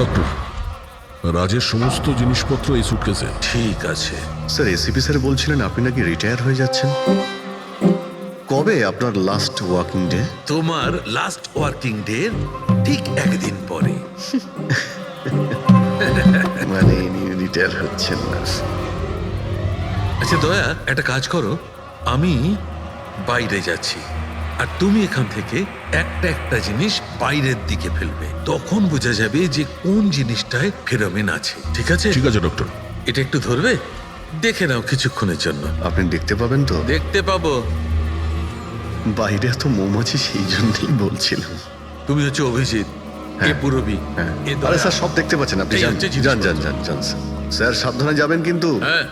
Doctor, রাজের সমস্ত জিনিসপত্র এই সুটকেসে। ঠিক আছে। স্যার এসিপি স্যার বলছিলেন আপনি নাকি রিটায়ার হয়ে যাচ্ছেন। কবে আপনার লাস্ট ওয়ার্কিং ডে? তোমার লাস্ট ওয়ার্কিং ডে ঠিক একদিন পরে। মানে ইনি রিটায়ার হচ্ছেন না। আচ্ছা দয়া, একটা কাজ করো, আমি বাইরে যাচ্ছি আর তুমি এখান থেকে একটা একটা জিনিস বাইরের দিকে ফেলবে, তখন বোঝা যাবে যে কোন জিনিসটায় ফেরোমেন আছে। ঠিক আছে? ঠিক আছে ডক্টর। এটা একটু ধরবে, দেখে নাও কিছুক্ষণের জন্য। আপনি দেখতে পাবেন তো? দেখতে পাবো। বাইরে তো মৌমাছি, সেই জন্যই বলছিলাম। তুমি হচ্ছে অভিজিৎ, এ পুরবী, এ দয়া। আরে স্যার সব দেখতে পাচ্ছেন আপনি। এই যান হচ্ছে যান যান জিনিসপত্র। যান যান স্যার। স্যার সাবধানে যাবেন কিন্তু। হ্যাঁ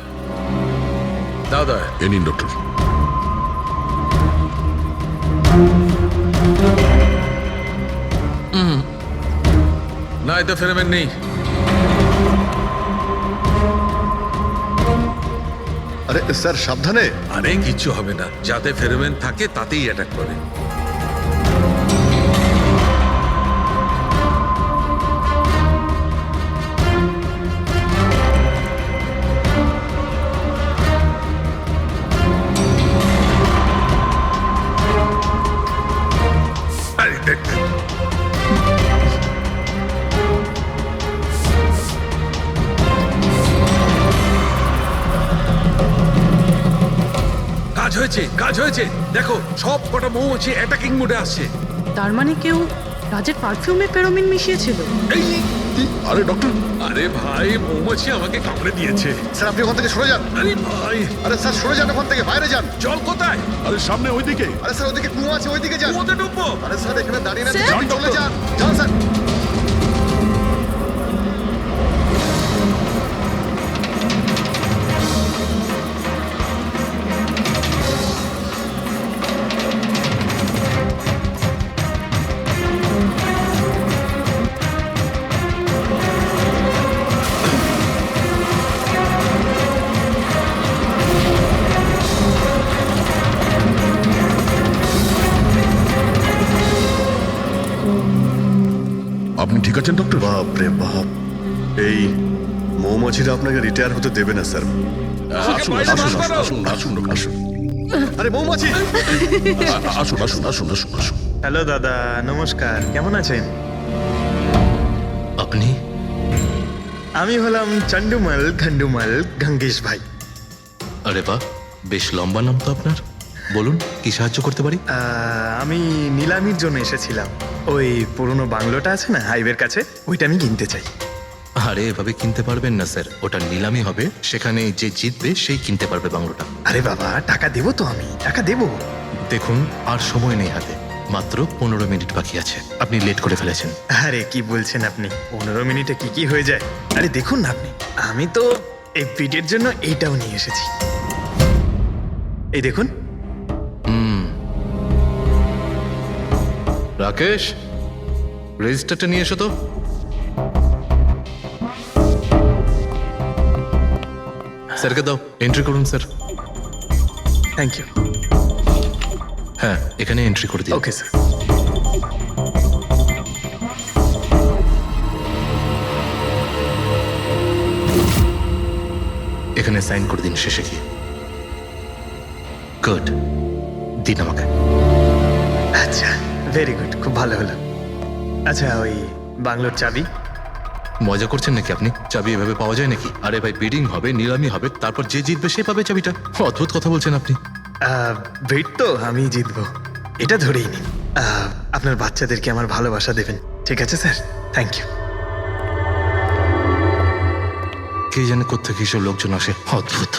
দাও দয়া। এ নিন ডক্টর। না, এতে ফেরোমেন নেই। আরে স্যার সাবধানে। আরে কিচ্ছু হবে না, যাতে ফেরোমেন থাকে তাতেই অ্যাটাক করে। আরে দেখ, কাজ হয়েছে, কাজ হয়েছে। দেখো সব কটা মৌমাছি অ্যাটাকিং মোডে আসছে। তার মানে কেউ রাজের পারফিউমে ফেরোমিন মিশিয়েছিল। এই, আরে ডক্টর, আরে ভাই, মৌমাছি আমাকে কামড়ে দিয়েছে। স্যার আপনি ওখান থেকে সরে যান। আরে ভাই, আরে স্যার সরে যান ওখান থেকে, বাইরে যান। জল কোথায়? আরে সামনে ওইদিকে। আরে স্যার ওদিকে কুয়ো আছে, ওইদিকে যান। কুয়োতে ডুববো? আরে স্যার এখানে দাঁড়িয়ে না, স্যার? যান, চলে যান। যান স্যার। আপনি ঠিক আছেন ডক্টর? বাপ রে বাপ, এই মৌমাছিরা আপনাকে রিটায়ার হতে দেবে না স্যার। আসুন বাইরে আসুন বার করো। আসুন আসুন ডক্টর, আসুন। আরে মৌমাছি! আসুন আসুন আসুন আসুন আসুন। হ্যালো দাদা, নমস্কার। কেমন আছেন? আপনি? আমি হলাম চন্ডুমাল খন্ডুমাল গঙ্গেশ ভাই। আরে বাহ, বেশ লম্বা নাম তো আপনার। বলুন, কি সাহায্য করতে পারি? আমি নিলামির জন্য এসেছিলাম। ওই পুরনো বাংলোটা আছে না হাইওয়ের কাছে, ওইটা আমি কিনতে চাই। আরে এভাবে কিনতে পারবেন না স্যার, ওটা নিলামি হবে, সেখানে যে জিতবে সেই কিনতে পারবে বাংলোটা। আরে বাবা, টাকা দেবো তো, আমি টাকা দেবো। দেখুন, আর সময় নেই হাতে, মাত্র 15 মিনিট বাকি আছে। আপনি লেট করে ফেলেছেন। আরে কি বলছেন আপনি, 15 মিনিটে কি কি হয়ে যায়? আরে দেখুন না আপনি, আমি তো এই পিটের জন্য এইটাও নিয়ে এসেছি। এই দেখুন। রাকেশ, রেজিস্টারটা নিয়ে এসো তো। স্যারকে দাও, এন্ট্রি করুন স্যার। Thank you. হ্যাঁ, এখানে এন্ট্রি করে দিন। Okay sir. এখানে সাইন করে দিন শেষে গিয়ে। গুড, দিন আমাকে। আচ্ছা, ভেরি গুড, খুব ভালো হলো। আচ্ছা, ওই বাংলোর চাবি? মজা করছেন নাকি আপনি? চাবি এভাবে পাওয়া যায় নাকি? আরে ভাই, বিডিং হবে, নিলামি হবে, তারপর যে জিতবে সে পাবে চাবিটা। অদ্ভুত কথা বলছেন আপনি। ভেট তো আমি জিতবো, এটা ধরেই নিন। আপনার বাচ্চাদেরকে আমার ভালোবাসা দেবেন, ঠিক আছে স্যার? Thank you. কে জানে কোত্থেকে এসব লোকজন আসে, অদ্ভুত।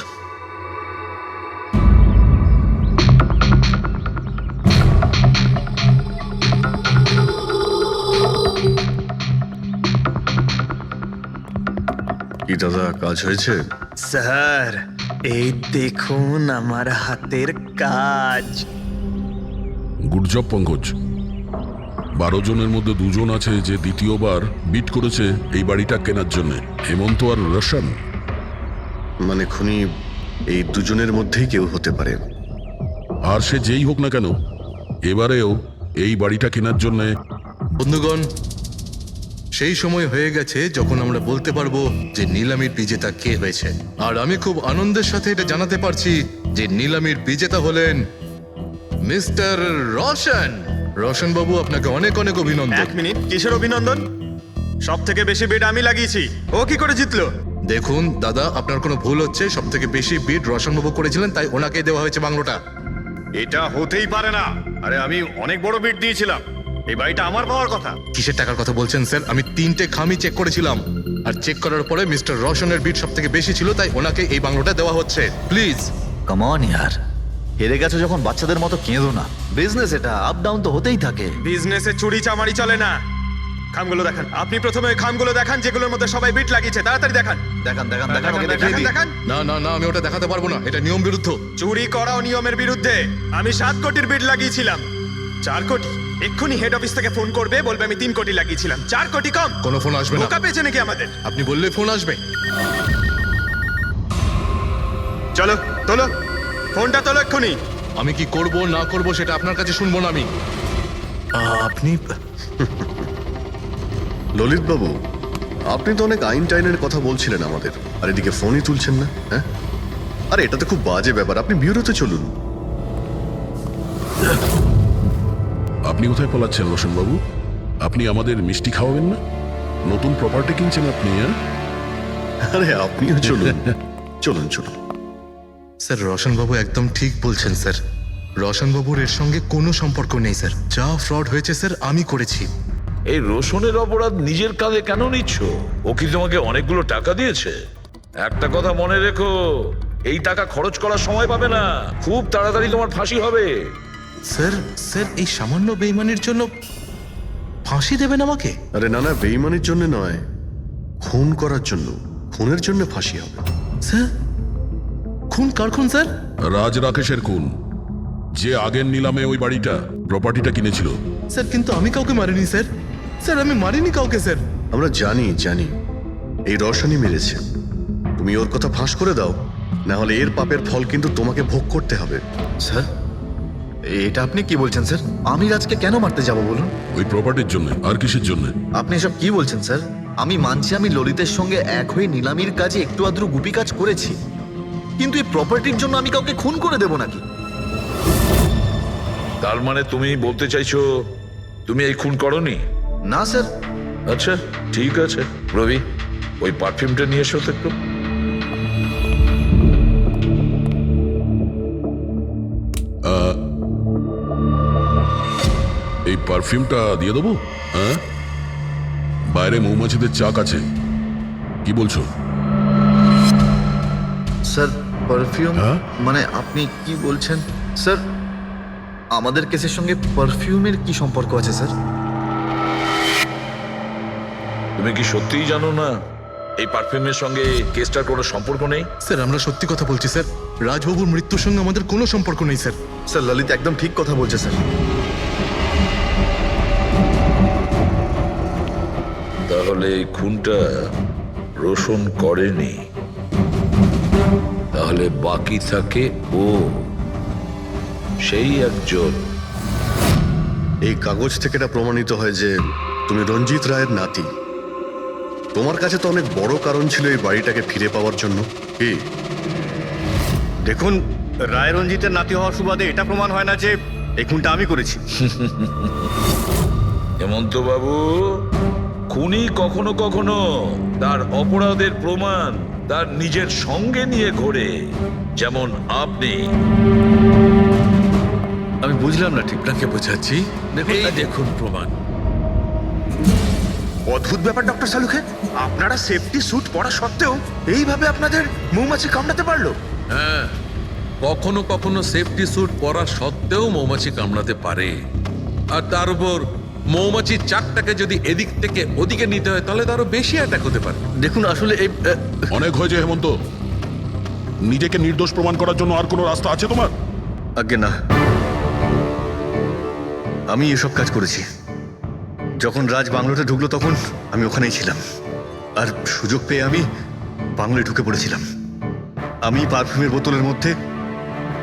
কি দাদা, কাজ হয়েছে? স্যার, এই দেখুন আমার হাতের কাজ। Good job Pankaj. 12 জনের মধ্যে 2 জন আছে যে দ্বিতীয়বার বিট করেছে এই বাড়িটা কেনার জন্য, হেমন্ত আর রোশন। মানে খুনি এই দুজনের মধ্যেই কেউ হতে পারে। আর সে যেই হোক না কেন, এবারেও এই বাড়িটা কেনার জন্য বন্ধুগণ, সেই সময় হয়ে গেছে যখন আমরা বলতে পারবো যে নিলামির বিজেতা কে হয়েছে। আর আমি খুব আনন্দের সাথে এটা জানাতে পারছি যে নিলামির বিজেতা হলেন মিস্টার রোশন। রোশন বাবু, আপনাকে অনেক অনেক অভিনন্দন। 1 মিনিট, কিসের অভিনন্দন? সব থেকে বেশি বিড আমি লাগিয়েছি, ও কি করে জিতলো? দেখুন দাদা, আপনার কোনো ভুল হচ্ছে। সব থেকে বেশি বিড রোশন বাবু করেছিলেন, তাই ওনাকে দেওয়া হয়েছে বাংলোটা। এটা হতেই পারে না। আরে আমি অনেক বড় বিট দিয়েছিলাম, এই বাড়িটা আমার পাওয়ার কথা। কিসের টাকার কথা বলছেন স্যার? আমি 3টে খামি চেক করেছিলাম, আর চেক করার পরে মিস্টার রোশনের বিড সব থেকে বেশি ছিল, তাই ওনাকে এই বাংলোটা দেওয়া হচ্ছে। প্লিজ। কাম অন ইয়ার, হেরে গেছো যখন বাচ্চাদের মতো কেঁদো না। বিজনেস এটা, আপ ডাউন তো হতেই থাকে। বিজনেসে চুরি চামারি চলে না। খামগুলো দেখান, আপনি প্রথমে ওই খামগুলো দেখান যেগুলোর মধ্যে সবাই বিট লাগিয়েছে। তাড়াতাড়ি দেখান। দেখান দেখান দেখান, দেখান, ওকে দেখিয়ে দেখান, দিই। দেখান। না না না, আমি ওটা দেখাতে পারবো না, এটা নিয়ম বিরুদ্ধ। চুরি করাও নিয়মের বিরুদ্ধে। আমি 7 কোটির বিড লাগিয়েছিলাম। 4 কোটি। এক্ষুনি হেড অফিস থেকে ফোন করবে, বলবে আমি 3 কোটি লাগিয়েছিলাম। 4 কোটি কম। কোনো ফোন আসবে না। বোকা পেয়েছে নাকি আমাদের? আপনি বললে ফোন আসবে। চলো তোলো, ফোনটা তোলো এক্ষুনি। আমি কি করব না করব সেটা আপনার কাছে শুনবো না আমি। আপনি ললিত বাবু, আপনি তো অনেক আইন টাইনের কথা বলছিলেন আমাদের, আর এদিকে ফোনই তুলছেন না। হ্যাঁ, আরে এটা তো খুব বাজে ব্যাপার। আপনি বিউরোতে চলুন। আপনি কোথায় পলাচ্ছেন রোশন বাবু? আপনি আমাদের মিষ্টি খাওয়াবেন না? নতুন প্রপার্টি কিনছেন আপনি, হ্যাঁ? আরে আপনিও চলুন, চলুন চলুন। স্যার, রোশন বাবু একদম ঠিক বলছেন স্যার। রোশন বাবুর এর সঙ্গে কোনো সম্পর্ক নেই স্যার। যা ফ্রড হয়েছে স্যার আমি করেছি। এই রোশনের অপরাধ নিজের কাঁধে কেন নিচ্ছ? ও কি তোমাকে অনেকগুলো টাকা দিয়েছে? একটা কথা মনে রেখো, এই টাকা খরচ করার সময় পাবে না। খুব তাড়াতাড়ি তোমার ফাঁসি হবে। স্যার স্যার, এই সামান্য বেইমানির জন্য ফাঁসি দেবেন আমাকে? আরে না না, বেইমানির জন্য নয়, খুন করার জন্য। খুনের জন্য ফাঁসি হবে। স্যার, খুন কার খুন স্যার? রাজ রাকেশের খুন, যে আগের নিলামে ওই বাড়িটা প্রপার্টিটা কিনেছিল। স্যার, কিন্তু আমি কাউকে মারিনি স্যার। স্যার, আমি মারিনি কাউকে স্যার। আমরা জানি জানি, এই রশনই মেরেছে। তুমি ওর কথা ফাঁস করে দাও, না হলে এর পাপের ফল কিন্তু তোমাকে ভোগ করতে হবে। স্যার, এটা আপনি কি বলছেন স্যার? আমি রাজকে কেন মারতে যাব বলুন? ওই প্রপার্টির জন্য। আর কিসের জন্য? আপনি এসব কি বলছেন স্যার? আমি মানছি আমি ললিতের সঙ্গে এক হয়ে নিলামির কাজে একটু আদ্রু গুপি কাজ করেছি, কিন্তু এই প্রপার্টির জন্য আমি কাউকে খুন করে দেব নাকি? তার মানে তুমি বলতে চাইছো তুমি এই খুন করনি? না স্যার। আচ্ছা ঠিক আছে, রবি ওই পারফিউমটা নিয়ে এসো তো একটু। এই পারফিউমটা দিয়ে দেবো? হ্যাঁ, বাইরে মৌমাছিদের চাক আছে। কি বলছো? স্যার, পারফিউম হ্যাঁ? মানে আপনি কি বলছেন? স্যার, আমাদের কেসের সঙ্গে পারফিউমের কি সম্পর্ক আছে স্যার? তুমি কি সত্যিই জানো না এই পারফিউমের সঙ্গে কেসটার কোনো সম্পর্ক নেই? স্যার, আমরা সত্যি কথা বলছি স্যার। রাজবাবুর মৃত্যুর সঙ্গে আমাদের কোনো সম্পর্ক নেই স্যার। স্যার, ললিত একদম ঠিক কথা বলছে স্যার। তাহলে এই খুনটা রোশন করেনি, তাহলে বাকি থাকে ও, সেই একজন। এই কাগজ থেকে এটা প্রমাণিত হয় যে তুমি রঞ্জিত রায়ের নাতি। তোমার কাছে তো অনেক বড় কারণ ছিল এই বাড়িটাকে ফিরে পাওয়ার জন্য। কি? দেখুন, রায় রঞ্জিতের নাতি হওয়ার সুবাদে এটা প্রমাণ হয় না যে এই খুনটা আমি করেছি। হেমন্ত বাবু, খুনি কখনো কখনো তার অপরাধের প্রমাণ তার নিজের সঙ্গে নিয়ে ঘোরে, যেমন আপনি। আমি বুঝলাম না ঠিক। আপনাকে বোঝাচ্ছি। এই দেখুন প্রমাণ। অদ্ভুত ব্যাপার ডক্টর সালুখে, আপনারা সেফটি স্যুট পরা সত্ত্বেও এইভাবে আপনাদের মৌমাছি কামড়াতে পারলো? হ্যাঁ, কখনো কখনো সেফটি স্যুট পরা সত্ত্বেও মৌমাছি কামড়াতে পারে। আর তার উপর মৌমাছির চাকটাকে যদি এদিক থেকে ওদিকে নিতে হয় তাহলে তারও বেশি অ্যাটাক হতে পারে। দেখুন আসলে এই অনেক হয়েছে হেমন্ত। নিজেকে নির্দোষ প্রমাণ করার জন্য আর কোনো রাস্তা আছে তোমার? আজ্ঞে না, আমি এসব কাজ করেছি। যখন রাজ বাংলোতে ঢুকলো তখন আমি ওখানেই ছিলাম, আর সুযোগ পেয়ে আমি বাংলোয় ঢুকে পড়েছিলাম। আমি পারফিউমের বোতলের মধ্যে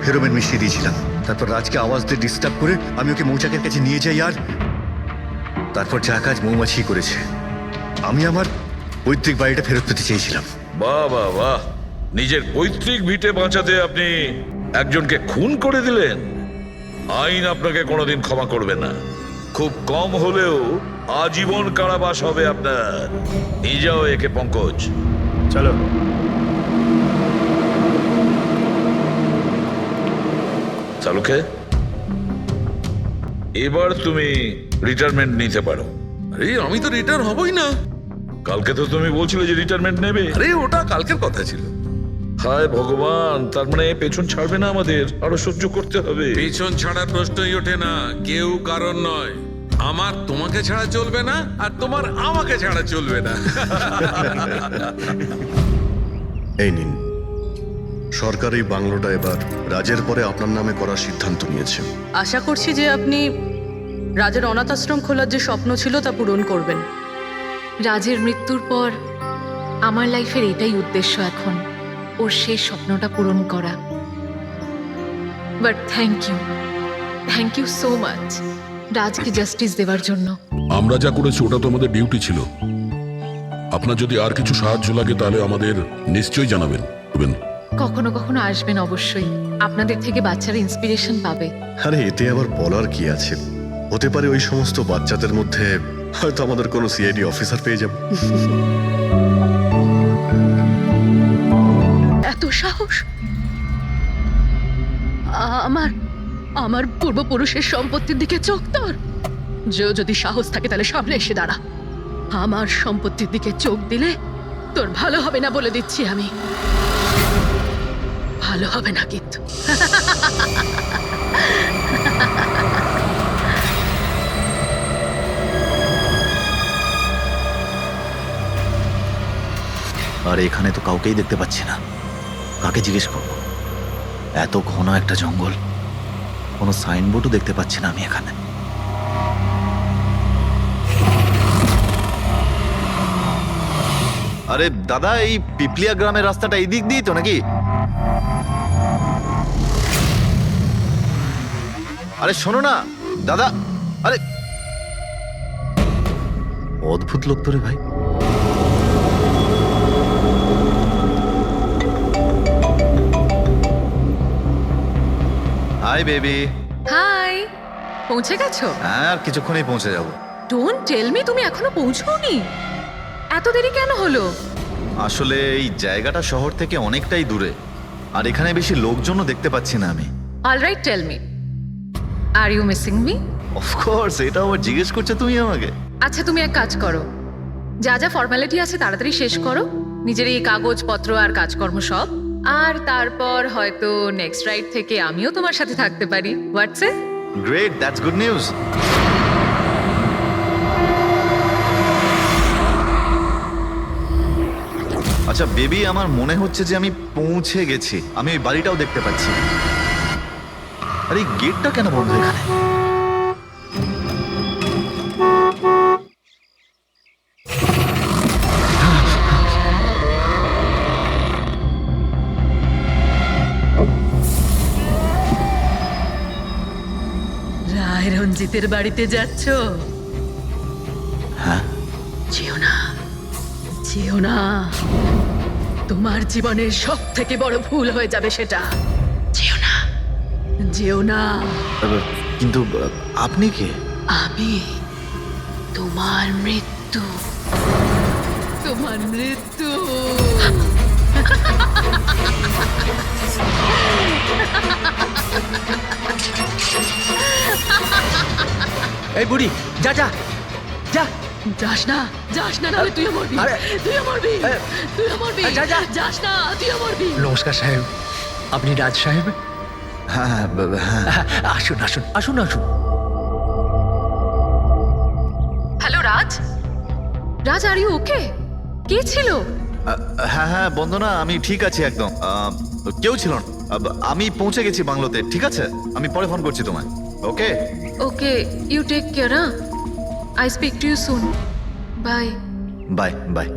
ফেরোমেন মিশিয়ে দিয়েছিলাম। তারপর রাজকে আওয়াজ দিয়ে ডিস্টার্ব করে আমি ওকে মৌচাকের কাছে নিয়ে যাই, আর তারপর যা কাজ মৌমাছি করেছে। আমি আমার পৈতৃক বাড়িটা ফেরত পেতে চেয়েছিলাম। বাহ বাহ বাহ, নিজের পৈতৃক ভিটে বাঁচাতে আপনি একজনকে খুন করে দিলেন। আইন আপনাকে কোনোদিন ক্ষমা করবে না। খুব কম হলেও আজীবন কারাবাস হবে আপনার। নিয়ে যাও একে পঙ্কজ। চলো। চালুকে, এবার তুমি রিটায়ারমেন্ট নিতে পারো। আরে আমি তো রিটায়ার হবই না। কালকে তো তুমি বলছিলে যে রিটায়ারমেন্ট নেবে। আরে ওটা কালকের কথা ছিল। হায় ভগবান, তার মানে পেছন ছাড়বে না, আমাদের আরো সহ্য করতে হবে। পেছন ছাড়ার প্রশ্নই ওঠে না, কেউ কারণ নয়। আমার তোমাকে ছাড়া চলবে না, আর তোমার আমাকে ছাড়া চলবে না। এই নিন, সরকার এই বাংলোটা এবার রাজের পরে আপনার নামে করার সিদ্ধান্ত নিয়েছে। আশা করছি যে আপনি রাজের অনাথ আশ্রম খোলার যে স্বপ্ন ছিল তা পূরণ করবেন। রাজের মৃত্যুর পর আমার লাইফের এটাই উদ্দেশ্য এখন, ওর শেষ স্বপ্নটা পূরণ করা। But thank you so much রাজকে জাস্টিস দেওয়ার জন্য। আমরা যা করেছি ওটা তো আমাদের ডিউটি ছিল। আপনার যদি আর কিছু সাহায্য লাগে তাহলে আমাদের নিশ্চয়ই জানাবেন। কখনো কখনো আসবেন অবশ্যই, আপনাদের থেকে বাচ্চারা ইন্সপিরেশন পাবে। আরে এতে আবার বলার কি আছে, হতে পারে ওই সমস্ত বাচ্চাদের মধ্যে হয়তো আমাদের কোনো সিআইডি অফিসার পেয়ে যাব। এত সাহস! আমার পূর্বপুরুষের সম্পত্তির দিকে চোখ তোর। যদি সাহস থাকে তাহলে সামনে এসে দাঁড়া। আমার সম্পত্তির দিকে চোখ দিলে তোর ভালো হবে না বলে দিচ্ছি আমি। ভালো হবে না কিন্তু। আর এখানে তো কাউকেই দেখতে পাচ্ছি না, কাকে জিজ্ঞেস করবো? এত ঘন একটা জঙ্গল, কোনো সাইনবোর্ডও দেখতে পাচ্ছি না আমি এখানে। আরে দাদা, এই পিপলিয়া গ্রামের রাস্তাটা এই দিক দিয়ে তো নাকি? আরে শোনো না দাদা, আরে অদ্ভুত লোক তো রে ভাই। Hi baby. হাই, পৌঁছে গেছো? হ্যাঁ, আর কিছুক্ষণেই পৌঁছে যাব। ডোন্ট টেল মি তুমি এখনো পৌঁছোনি। এত দেরি কেন হলো? আসলে এই জায়গাটা শহর থেকে অনেকটাই দূরে, আর এখানে বেশি লোকজনও দেখতে পাচ্ছি না আমি। Alright, tell me, are you missing me? Of course, এটা আবার জিজ্ঞেস করছো তুমি আমাকে? আচ্ছা, তুমি এক কাজ করো, যা যা ফর্মালিটি আছে তাড়াতাড়ি শেষ করো, নিজের এই কাগজপত্র আর কাজকর্ম সব, আর তারপর হয়তো নেক্সট রাইড থেকে আমিও তোমার সাথে থাকতে পারি। What's it? Great, that's good news. আচ্ছা বেবি, আমার মনে হচ্ছে যে আমি পৌঁছে গেছি। আমি ওই বাড়িটাও দেখতে পাচ্ছি। আরে এই গেটটা কেন বন্ধ এখানে? রায় রঞ্জিতের বাড়িতে যাচ্ছ? হ্যাঁ। যেও না, যেও না, তোমার জীবনের সব থেকে বড় ভুল হয়ে যাবে সেটা। যেও না, যেও না। কিন্তু আপনি কে? আমি তোমার মৃত্যু, তোমার মৃত্যু। এই বুড়ি, যা যা যা। যাস না, যাস না, নাহলে তুইও মরবি। তুইও মরবি, তুইও মরবি। যা, যা। যাস না, তুইও মরবি। নমস্কার সাহেব, আপনি রাজ সাহেব? হ্যাঁ হ্যাঁ। আসুন আসুন আসুন আসুন। Hello Raj, Raj are you okay? কে ছিল? হ্যাঁ হ্যাঁ বন্দনা, আমি ঠিক আছি একদম। কেউ ছিল না। আমি পৌঁছে গেছি বাংলোতে। ঠিক আছে, আমি পরে ফোন করছি তোমায়। Okay okay, you take care. I speak to you soon. Bye bye bye.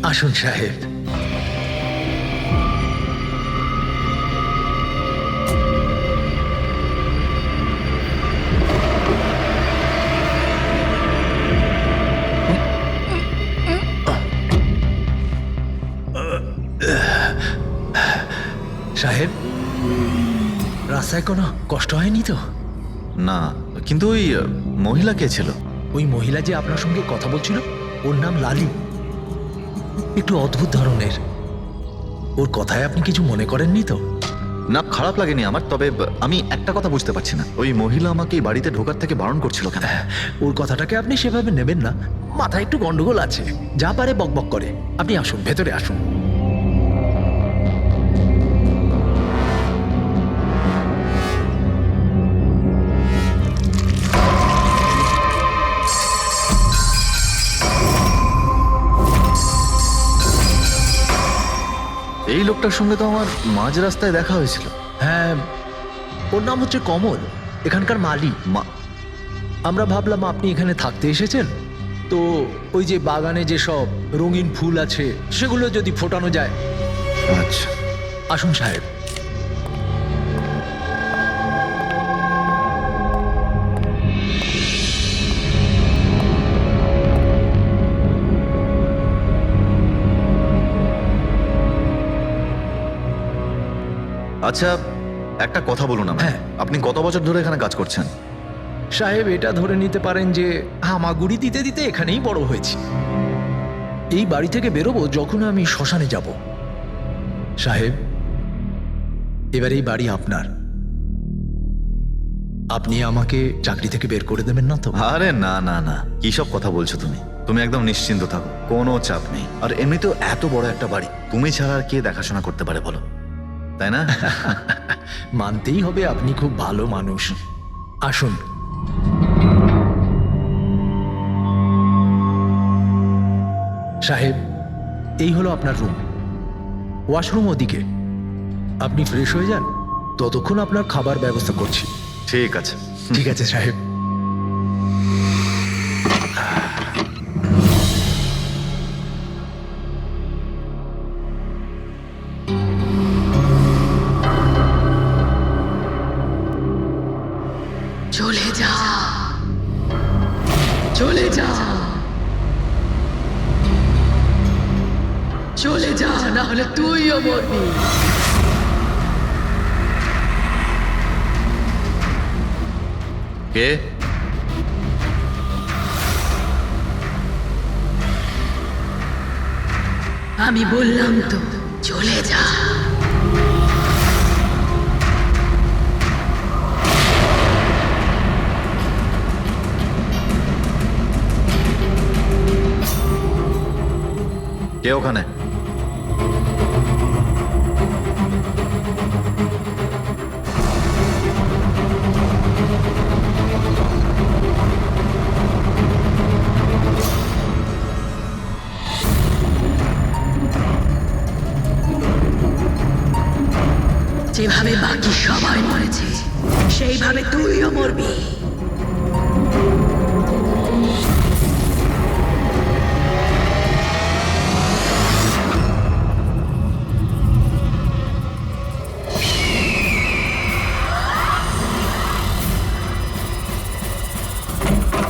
আসুন সাহেব। সাহেব, রাস্তায় কোনো কষ্ট হয়নি তো? না, কিন্তু ওই মহিলা কে ছিল? ওই মহিলা যে আপনার সঙ্গে কথা বলছিল, ওর নাম লালি। একটু অদ্ভুত ধরনের। ওর কথায় আপনি কিছু মনে করেননি তো? না, খারাপ লাগেনি আমার, তবে আমি একটা কথা বুঝতে পারছি না, ওই মহিলা আমাকে এই বাড়িতে ঢোকার থেকে বারণ করছিল কেন? ওর কথাটাকে আপনি সেভাবে নেবেন না, মাথায় একটু গন্ডগোল আছে, যা পারে বকবক করে। আপনি আসুন, ভেতরে আসুন। এই লোকটার সঙ্গে তো আমার মাঝ রাস্তায় দেখা হয়েছিল। হ্যাঁ, ওর নাম হচ্ছে কমল, এখানকার মালি। আমরা ভাবলাম আপনি এখানে থাকতে এসেছেন, তো ওই যে বাগানে যে সব রঙিন ফুল আছে সেগুলো যদি ফোটানো যায়। আচ্ছা, আসুন সাহেব। আচ্ছা, একটা কথা বলুন আমায়। হ্যাঁ। আপনি কত বছর ধরে এখানে কাজ করছেন? সাহেব, এটা ধরে নিতে পারেন যে হামাগুড়ি দিতে দিতে এখানেই বড় হয়েছি। এই বাড়ি থেকে বেরোবো যখন আমি শ্মশানে যাব। সাহেব, এবার এই বাড়ি আপনার। আপনি আমাকে চাকরি থেকে বের করে দেবেন না তো? আরে না না না, কি সব কথা বলছো তুমি? তুমি একদম নিশ্চিন্ত থাকো, কোনো চাপ নেই। আর এমনিতেও এত বড় একটা বাড়ি, তুমি ছাড়া আর কে দেখাশোনা করতে পারে বলো, তাই না? মানতেই হবে আপনি খুব ভালো মানুষ। আসুন। সাহেব, এই হলো আপনার রুম। ওয়াশরুম ওদিকে। আপনি ফ্রেশ হয়ে যান, ততক্ষণ আপনার খাবার ব্যবস্থা করছি। ঠিক আছে। ঠিক আছে সাহেব। চলে যা, চলে যা, চলে যা, না হলে তুইও মরবি। কে? আমি বললাম তো, চলে যা। কে ওখানে? যেভাবে বাকি সবাই মরেছে, সেইভাবে তুইও মরবি।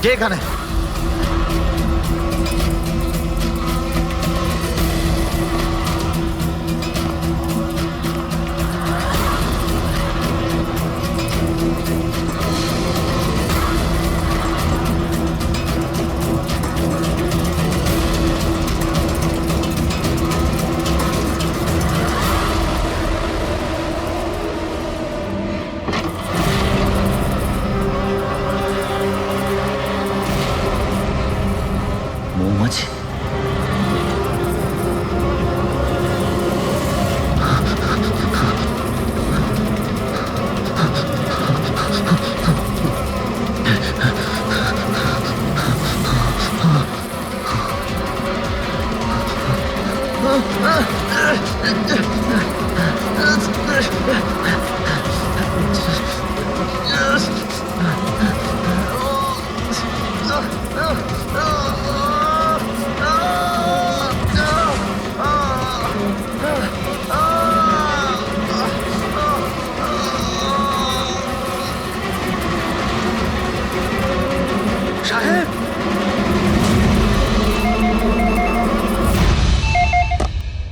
কে এখানে? মৌমাছি?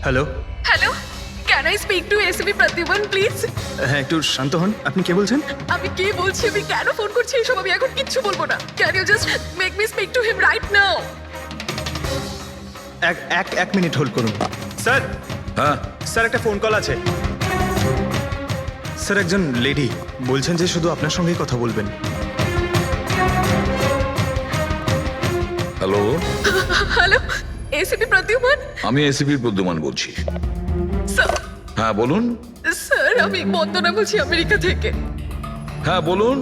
Hello. Hello, can I speak to SB Pratiman please? হ্যাঁ, একটু শান্ত হন। আপনি কে বলছেন? আমি কে বলছি, আমি কেন ফোন করছি এইসব আমি এখন কিচ্ছু বলবো না। Can you just make me speak to him right now? এক মিনিট হোল্ড করুন। স্যার, হ্যাঁ স্যার একটা ফোন কল আছে। স্যার একজন লেডি বলছেন যে শুধু আপনার সঙ্গেই কথা বলবেন। Hello, hello, SB Pratiman? আমি এসিপির প্রদ্যুমান বলছি। স্যার, হ্যাঁ বলুন। স্যার আমি বন্দনা বলছি আমেরিকা থেকে। হ্যাঁ বলুন,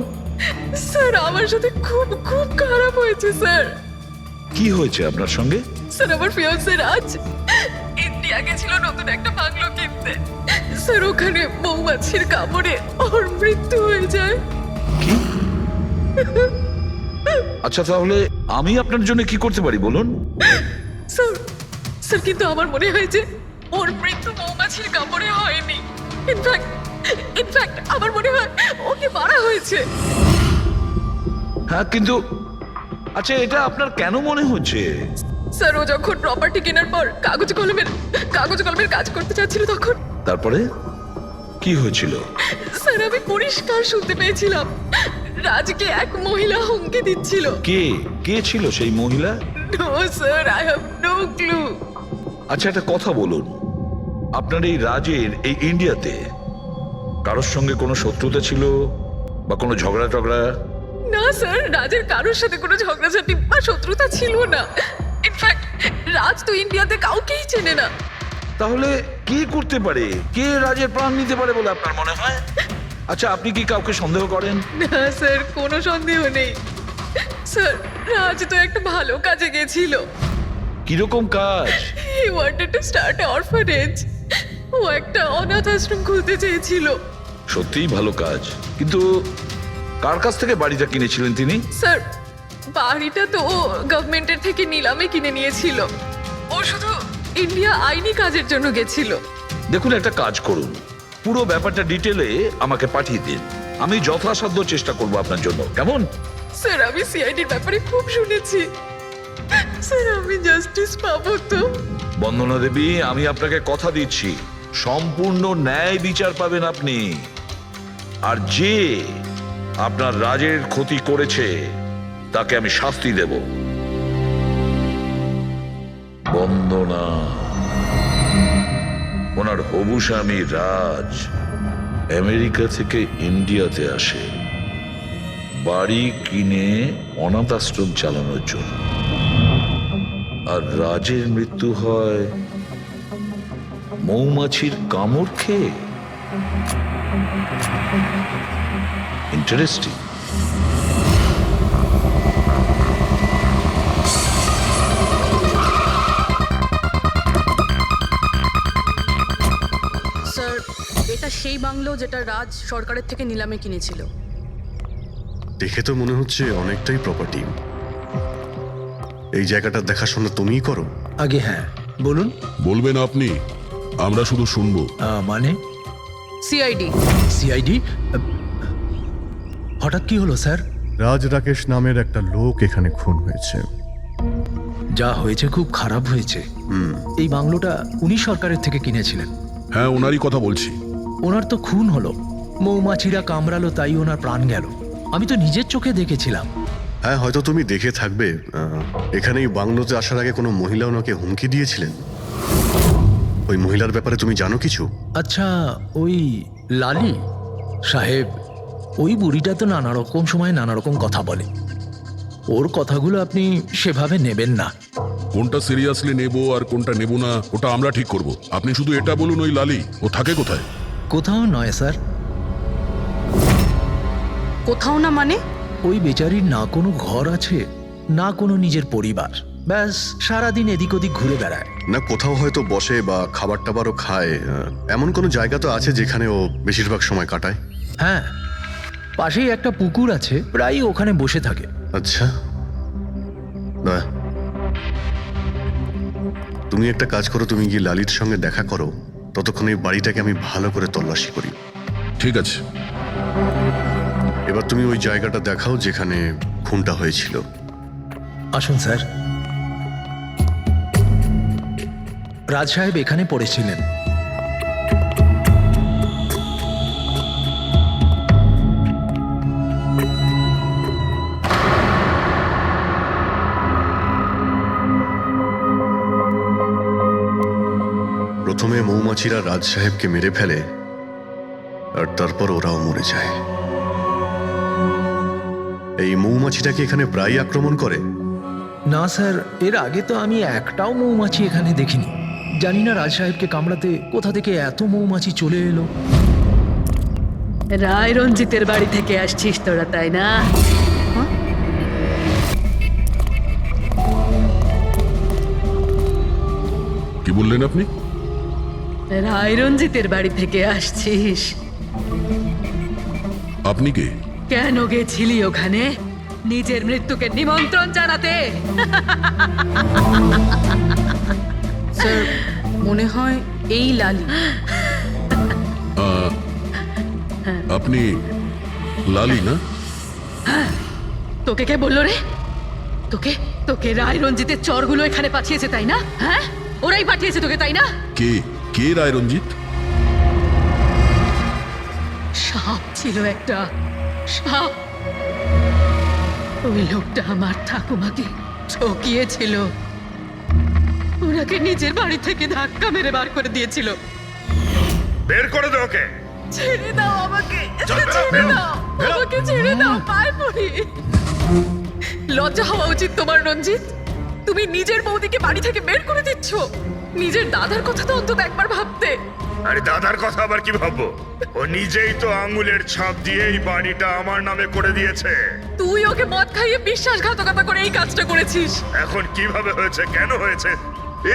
স্যার আমার সাথে খুব খুব খারাপ হয়েছে স্যার। কি হয়েছে আপনার সঙ্গে? স্যার আমার ফিয়ান্সে রাজ ইন্ডিয়া গেছিল নতুন একটা বাংলো কিনতে। স্যার ওখানে মৌমাছির কামড়ে ওর মৃত্যু হয়ে যায়। আচ্ছা তাহলে আমি আপনার জন্য কি করতে পারি বলুন? স্যার, স্যার কিন্তু আমার মনে হয় যে ওর মৃত্যু মৌমাছির কামড়ে হয়নি। ইনফ্যাক্ট আমার মনে হয় ওকে মারা হয়েছে। হ্যাঁ কিন্তু আচ্ছা এটা আপনার কেন মনে হচ্ছে? স্যার ও যখন প্রপার্টি কেনার পর কাগজ কলমের কাজ করতে চাচ্ছিল তখন তারপরে কি হয়েছিল? স্যার আমি পরিষ্কার শুনতে পেয়েছিলাম রাজকে এক মহিলা হুমকি দিচ্ছিল। কে ছিল সেই মহিলা? No sir, I have no clue. আচ্ছা একটা কথা বলুন, আপনার এই রাজের এই ইন্ডিয়াতে কারোর সঙ্গে কোনো শত্রুতা ছিল বা কোনো ঝগড়া টগড়া? না স্যার, রাজের কারোর সাথে কোনো ঝগড়াঝাটি বা শত্রুতা ছিল না। ইনফ্যাক্ট রাজ তো ইন্ডিয়াতে কাউকেই চেনে না। তাহলে কি করতে পারে? কে রাজের প্রাণ নিতে পারে বলে আপনার মনে হয়? আচ্ছা আপনি কি কাউকে সন্দেহ করেন? না স্যার, কোনো সন্দেহ নেই। স্যার রাজ তো একটা ভালো কাজে গেছিল। কিরকম কাজ? He wanted to start a orphanage. ও একটা অনাথ আশ্রম খুলতে চেয়েছিল। সত্যিই ভালো কাজ, কিন্তু কার কাছ থেকে বাড়িটা কিনেছিলেন তিনি? স্যার বাড়িটা তো ও গভর্নমেন্টের থেকে নিলামে কিনে নিয়েছিল। ও শুধু ইন্ডিয়া আইনি কাজের জন্য গেছিল। দেখুন একটা কাজ করুন, পুরো ব্যাপারটা ডিটেলে আমাকে পাঠিয়ে দিন, আমি যথাসাধ্য চেষ্টা করব আপনার জন্য, কেমন? স্যার আমি সিআইডির ব্যাপারে খুব শুনেছি। স্যার আমি জাস্টিস পাবো তো? বন্দনা দেবী, আমি আপনাকে কথা দিচ্ছি সম্পূর্ণ ন্যায় বিচার পাবেন আপনি। আর যে আপনার রাজের ক্ষতি করেছে তাকে আমি শাস্তি দেব। বন্দনা, ওনার হবু স্বামী রাজ আমেরিকা থেকে ইন্ডিয়াতে আসে বাড়ি কিনে অনাথ আশ্রম চালানোর জন্য, আর রাজের মৃত্যু হয় মৌমাছির কামড় খেয়ে। ইন্টারেস্টিং। স্যার এটা সেই বাংলো যেটা রাজ সরকারের থেকে নিলামে কিনেছিল। দেখে তো মনে হচ্ছে অনেকটাই প্রপার্টি। এই জায়গাটা দেখাশোনা তুমিই করো? আগে হ্যাঁ বলুন। বলবেন আপনি, আমরা শুধু শুনবো। মানে সিআইডি হঠাৎ কি হলো স্যার? রাজ রাকেশ নামের একটা লোক এখানে খুন হয়েছে। যা হয়েছে খুব খারাপ হয়েছে। এই বাংলোটা উনি সরকারের থেকে কিনেছিলেন। হ্যাঁ ওনারই কথা বলছি। ওনার তো খুন হলো, মৌমাছিরা কামড়ালো, তাই ওনার প্রাণ গেল। আমি তো নিজের চোখে দেখেছিলাম। হ্যাঁ হয়তো তুমি দেখে থাকবে। এখানে এই বাংলোতে আসার আগে কোনো মহিলা ওনাকে হুমকি দিয়েছিলেন। ওই মহিলার ব্যাপারে তুমি জানো কিছু? আচ্ছা ওই লালি সাহেব, ওই বুড়িটা তো নানা রকম সময় নানা রকম কথা বলে। ওর কথাগুলো আপনি সেভাবে নেবেন না। কোনটা সিরিয়াসলি নেব আর কোনটা নেব না ওটা আমরা ঠিক করব। আপনি শুধু এটা বলুন, ওই লালি ও থাকে কোথায়? কোথাও নয় স্যার। কোথাও না মানে? ওই বেচারির না কোনো ঘর আছে, না কোনো নিজের পরিবার। ব্যাস সারাদিন এদিক ওদিক ঘুরে বেড়ায়। না কোথাও হয়তো বসে বা খাবার টাবারও খায়, এমন কোনো জায়গা তো আছে যেখানে ও বেশিরভাগ সময় কাটায়? হ্যাঁ, পাশেই একটা পুকুর আছে, প্রায় ওখানে বসে থাকে। আচ্ছা, তুমি একটা কাজ করো, তুমি গিয়ে লালির সঙ্গে দেখা করো। ততক্ষণ এই বাড়িটাকে আমি ভালো করে তল্লাশি করি। ঠিক আছে। এবার তুমি ওই জায়গাটা দেখাও যেখানে খুনটা হয়েছিল। আসুন স্যার। রাজ সাহেব এখানে পড়েছিলেন। প্রথমে মৌমাছিরা রাজ সাহেবকে মেরে ফেলে আর তারপর ওরাও মরে যায়। এই মৌমাছিটাকে এখানে প্রায় আক্রমণ করে। না স্যার, এর আগে তো আমি একটাও মৌমাছি এখানে দেখিনি। জানি না রাজ সাহেবকে কামড়াতে কোথা থেকে এত মৌমাছি চলে এলো। রায় রঞ্জিতের বাড়ি থেকে আসছিস তোরা, তাই না? কি বললেন আপনি? রায় রঞ্জিতের বাড়ি থেকে আসছিস? আপনি কে? কেন গেছিলি ওখানে? নিজের মৃত্যুকে নিমন্ত্রণ জানাতে? স্যার, মনে হয় এই লালি। আপনি লালি না? তোকে কে বললো রে? তোকে তোকে রায় রঞ্জিতের চরগুলো এখানে পাঠিয়েছে, তাই না? হ্যাঁ, ওরাই পাঠিয়েছে তোকে, তাই না? কে কে রায় রঞ্জিত? সাপ ছিল একটা, সাপ। ওই লোকটা আমার ঠাকুমাকে ঠকিয়েছিল। ওনাকে নিজের বাড়ি থেকে ধাক্কা মেরে বার করে দিয়েছিল। বের করে দে ওকে। ছেড়ে দাও আমাকে, ছেড়ে দাও আমাকে, ছেড়ে দাও, পায়ে পড়ি। লজ্জা হওয়া উচিত তোমার রঞ্জিত। তুমি নিজের বৌদিকে বাড়ি থেকে বের করে দিচ্ছ। নিজের দাদার কথা তো অন্তত একবার ভাবতে। আরে দাদার কথা আবার কি ভাববো? ও নিজেই তো আঙুলের ছাপ দিয়ে এই বাড়িটা আমার নামে করে দিয়েছে। তুই ওকে মদ খাইয়ে বিশ্বাসঘাতকতা করে এই কাজটা করেছিস। এখন কিভাবে হয়েছে, কেন হয়েছে,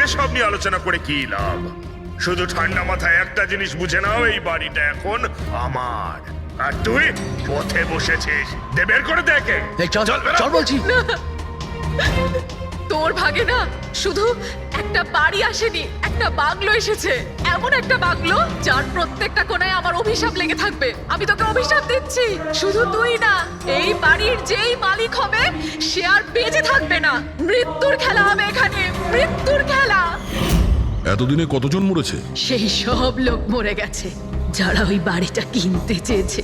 এসব নিয়ে আলোচনা করে কি লাভ? শুধু ঠান্ডা মাথায় একটা জিনিস বুঝে নাও, এই বাড়িটা এখন আমার। আর তুই পথে বসেছিস। দে বের করে দেখে। চল চল বলছি। তোর ভাগে না শুধু একটা বাড়ি আসেনি, একটা বাংলো এসেছে। এমন একটা বাংলো যার প্রত্যেকটা কোণায় আমার অভিশাপ লেগে থাকবে। আমি তোকে অভিশাপ দিচ্ছি। শুধু তুই না, এই বাড়ির যেই মালিক হবে সে আর বেঁচে থাকবে না। মৃত্যুর খেলা হবে এখানে, মৃত্যুর খেলা। এতদিনে কতজন মরেছে? সেই সব লোক মরে গেছে যারা ওই বাড়িটা কিনতে চেয়েছে।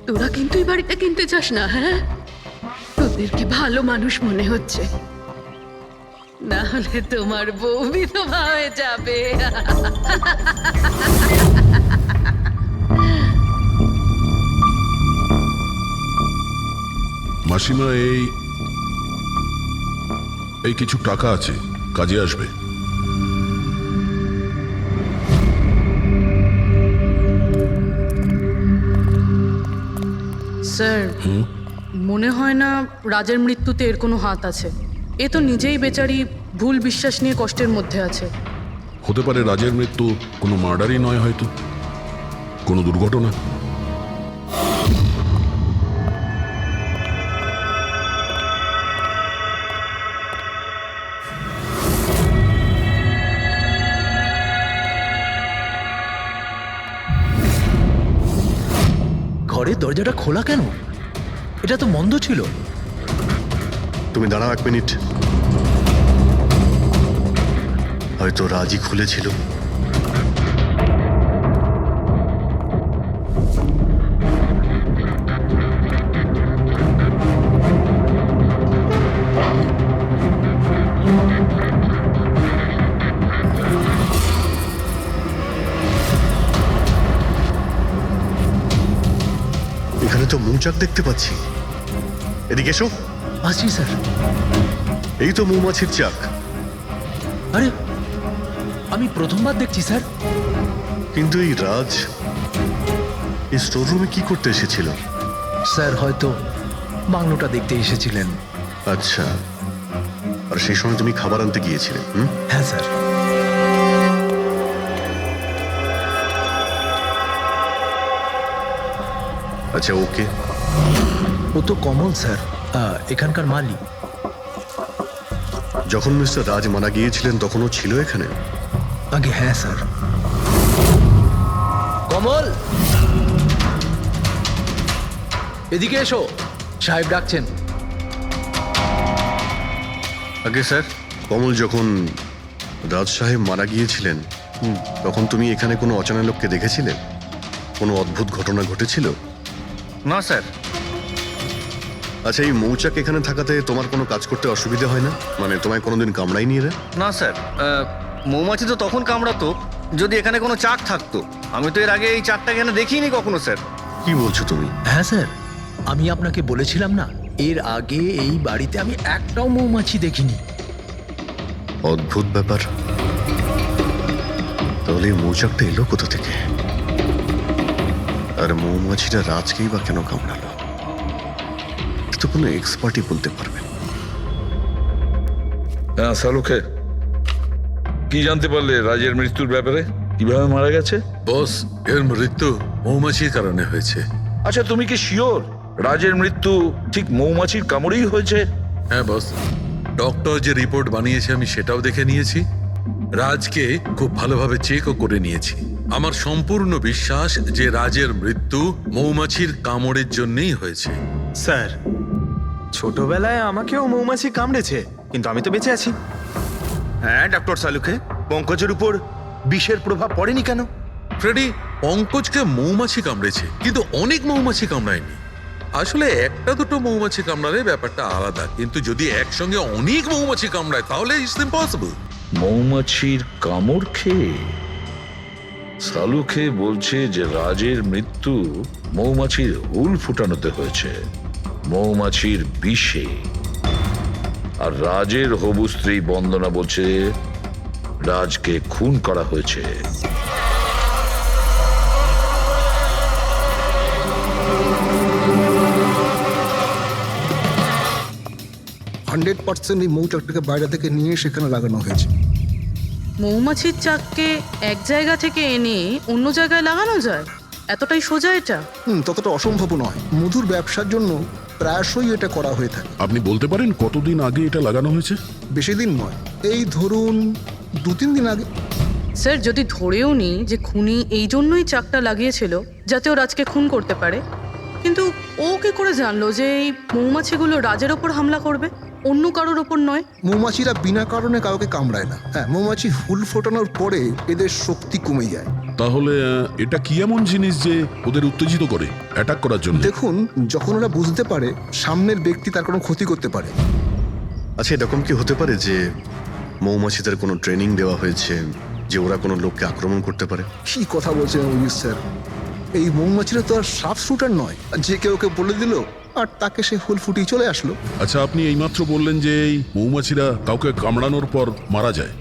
তোরা কিন্তু এই বাড়িটা কিনতে চাস না, হ্যাঁ? তোদেরকে ভালো মানুষ মনে হচ্ছে, না হলে তোমার বউ বিধবা হয়ে যাবে। মাসিমা, এই কিছু টাকা আছে, কাজে আসবে। স্যার, মনে হয় না রাজের মৃত্যুতে এর কোনো হাত আছে। এ তো নিজেই বেচারি ভুল বিশ্বাস নিয়ে কষ্টের মধ্যে আছে। হতে পারে রাজের মৃত্যু কোনো মার্ডারই নয়, হয়তো কোনো দুর্ঘটনা। ঘরের দরজাটা খোলা কেন? এটা তো বন্ধ ছিল। তুমি দাঁড়াও 1 মিনিট। হয়তো রাজই খুলেছিল। এখানে তো মৌচাক দেখতে পাচ্ছি। এদিকে এসো। আসছি স্যার। এই তো মৌমাছির চাক। আরে, আমি প্রথমবার দেখছি স্যার। কিন্তু এই রাজ এই স্টোর রুমে কি করতে এসেছিল? স্যার হয়তো বাংলোটা দেখতে এসেছিলেন। আচ্ছা, আর সেই সময় তুমি খাবার আনতে গিয়েছিলে? হ্যাঁ স্যার। আচ্ছা, ওকে। ও তো কমল স্যার, এখানকার মালিক। যখন মিস্টার রাজ মারা গিয়েছিলেন তখন ও ছিল এখানে? আগে হ্যাঁ স্যার। কমল, এদিকে এসো, সাহেব ডাকছেন। আগে স্যার, কমল যখন রাজ সাহেব মারা গিয়েছিলেন তখন তুমি এখানে কোনো অচেনা লোককে দেখেছিলে? কোনো অদ্ভুত ঘটনা ঘটেছিল? না স্যার। আচ্ছা, এই মৌচাক এখানে থাকাতে তোমার কোনো কাজ করতে অসুবিধা হয় না? মানে তোমায় কোনোদিন কামড়ায়নি এরা? না স্যার, মৌমাছি তো তখন কামড়াতো যদি এখানে কোনো চাক থাকতো। আমি তো এর আগে এই চাকটা এখানে দেখিনি কখনো স্যার। কি বলছো তুমি? হ্যাঁ স্যার, আমি আপনাকে বলেছিলাম না, এর আগে এই বাড়িতে আমি একটাও মৌমাছি দেখিনি। অদ্ভুত ব্যাপার। তাহলে এই মৌচাকটা এলো কোথা থেকে? আর মৌমাছিটা রাজকেই বা কেন কামড়ালো? তো কোনো এক্সপার্টই বলতে পারবে। হ্যাঁ সালুকে, কি জানতে পারলে রাজের মৃত্যুর ব্যাপারে? কিভাবে মারা গেছে? বস, এর মৃত্যু মৌমাছির কারণে হয়েছে। আচ্ছা, তুমি কি শিওর রাজের মৃত্যু ঠিক মৌমাছির কামড়েই হয়েছে? হ্যাঁ বস, ডক্টর যে রিপোর্ট বানিয়েছে আমি সেটাও দেখে নিয়েছি। রাজকে খুব ভালোভাবে চেকও করে নিয়েছি। আমার সম্পূর্ণ বিশ্বাস যে রাজের মৃত্যু মৌমাছির কামড়ের জন্যই হয়েছে। স্যার, ছোটবেলায় আমাকেও মৌমাছি কামড়েছে, কিন্তু আমি তো বেঁচে আছি। হ্যাঁ ডক্টর সালুকে, পঙ্কজের উপর বিষের প্রভাব পড়েনি কেন? ফ্রেডি, পঙ্কজকে মৌমাছি কামড়েছে, কিন্তু অনেক মৌমাছি কামড়ায়নি। আসলে একটা দুটো মৌমাছি কামড়ালে ব্যাপারটা আলাদা, কিন্তু যদি একসঙ্গে অনেক মৌমাছি কামড়ায় তাহলে ইটস ইম্পসিবল। মৌমাছির কামড় খেয়ে? সালুকে বলছে যে রাজের মৃত্যু মৌমাছির হুল ফুটানোতে হয়েছে, মৌমাছির বিষে। আর রাজের হবু স্ত্রী বন্দনা বলছে রাজকে খুন করা হয়েছে। 100% এই মৌচাকটাকে বাইরে থেকে নিয়ে সেখানে লাগানো হয়েছে। মৌমাছির চাককে এক জায়গা থেকে এনে অন্য জায়গায় লাগানো যায়? এতটাই সোজা এটা? ততটা অসম্ভব নয়। মধুর ব্যবসার জন্য প্রায়শই এটা করা হয়ে থাকে। আপনি বলতে পারেন কতদিন আগে এটা লাগানো হয়েছে? বেশি দিন নয়, এই ধরুন 2-3 দিন আগে। স্যার, যদি ধরেও নিই যে খুনি এই জন্যই চাকটা লাগিয়েছিল যাতে ও রাজকে খুন করতে পারে, কিন্তু ও কি করে জানলো যে এই মৌমাছিগুলো রাজের ওপর হামলা করবে, অন্য কারোর ওপর নয়? মৌমাছিরা বিনা কারণে কাউকে কামড়ায় না। হ্যাঁ, মৌমাছি হুল ফোটানোর পরে এদের শক্তি কমে যায়। তাহলে এটা কি এমন জিনিস যে ওদের উত্তেজিত করে অ্যাটাক করার জন্য? দেখুন, যখন ওরা বুঝতে পারে সামনের ব্যক্তি তার কোনো ক্ষতি করতে পারে। আচ্ছা, এরকম কি হতে পারে যে মৌমাছিদের কোনো ট্রেনিং দেওয়া হয়েছে যে ওরা কোনো লোককে আক্রমণ করতে পারে? কি কথা বলছেন অভিজিৎ স্যার? এই মৌমাছিরা তো আর সাফ শুটার নয় যে কেউ ওকে বলে দিল আর তাকে সে হুল ফুটিয়ে চলে আসলো। আচ্ছা, আপনি এইমাত্র বললেন যে এই মৌমাছিরা কাউকে কামড়ানোর পর মারা যায়।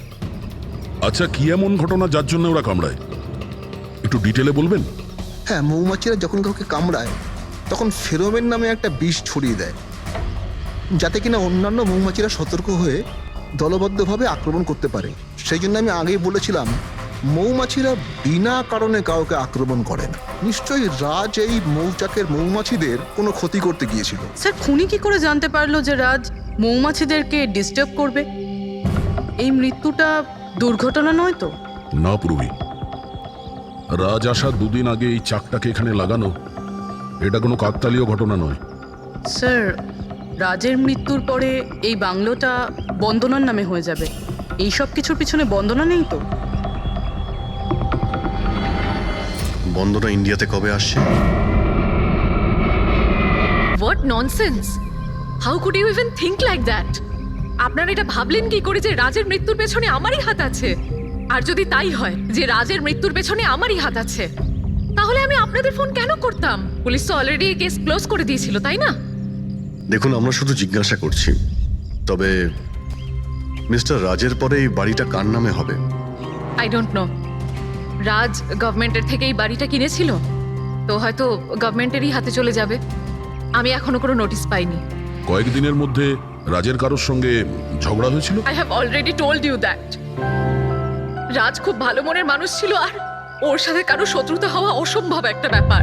আচ্ছা, কি এমন ঘটনা যার জন্য ওরা কামড়ায়, একটু ডিটেলে বলবেন? হ্যাঁ, মৌমাছিরা যখন কাউকে কামড়ায় তখন ফেরোমেন নামে একটা বিষ ছড়িয়ে দেয়, যাতে কিনা অন্যান্য মৌমাছিরা সতর্ক হয়ে দলবদ্ধভাবে আক্রমণ করতে পারে। সেই জন্য আমি আগেই বলেছিলাম মৌমাছিরা বিনা কারণে কাউকে আক্রমণ করে না। নিশ্চয়ই রাজ এই মৌচাকের মৌমাছিদের কোনো ক্ষতি করতে গিয়েছিল। স্যার, খুনি কি করে জানতে পারলো যে রাজ মৌমাছিদেরকে ডিস্টার্ব করবে? এই মৃত্যুটা দুর্ঘটনা নয় তো? না পূর্বী, রাজ আসার 2 দিন আগে এই চাকটাকে এখানে লাগানো এটা কোনো কাকতালীয় ঘটনা নয়। স্যার, রাজের মৃত্যুর পরে এই বাংলোটা বন্দনার নামে হয়ে যাবে। এই সব কিছুর পিছনে বন্দনা নেই তো? বন্দনা ইন্ডিয়াতে কবে আসছে? What nonsense! How could you even think like that? আপনারা এটা ভাবলেন কি করে যে রাজের মৃত্যুর পেছনে আমারই হাত আছে? আর যদি তাই হয় যে রাজের মৃত্যুর পেছনে আমারই হাত আছে, তাহলে আমি আপনাদের ফোন কেন করতাম? পুলিশ তো অলরেডি কেস ক্লোজ করে দিয়েছিল, তাই না? দেখুন, আমরা শুধু জিজ্ঞাসা করছি। তবে মিস্টার রাজের পরে এই বাড়িটা কার নামে হবে? I don't know. রাজ গভর্নমেন্টের থেকে এই বাড়িটা কিনেছিল, তো হয়তো গভর্নমেন্টেরই হাতে চলে যাবে। আমি এখনো কোনো নোটিশ পাইনি। কয়েকদিনের মধ্যে রাজের কারোর সঙ্গে ঝগড়া হয়েছিল? I have already told you that. Raj খুব ভালো মনের মানুষ ছিল, আর ওর সাথে কারো শত্রুতা হওয়া অসম্ভব একটা ব্যাপার।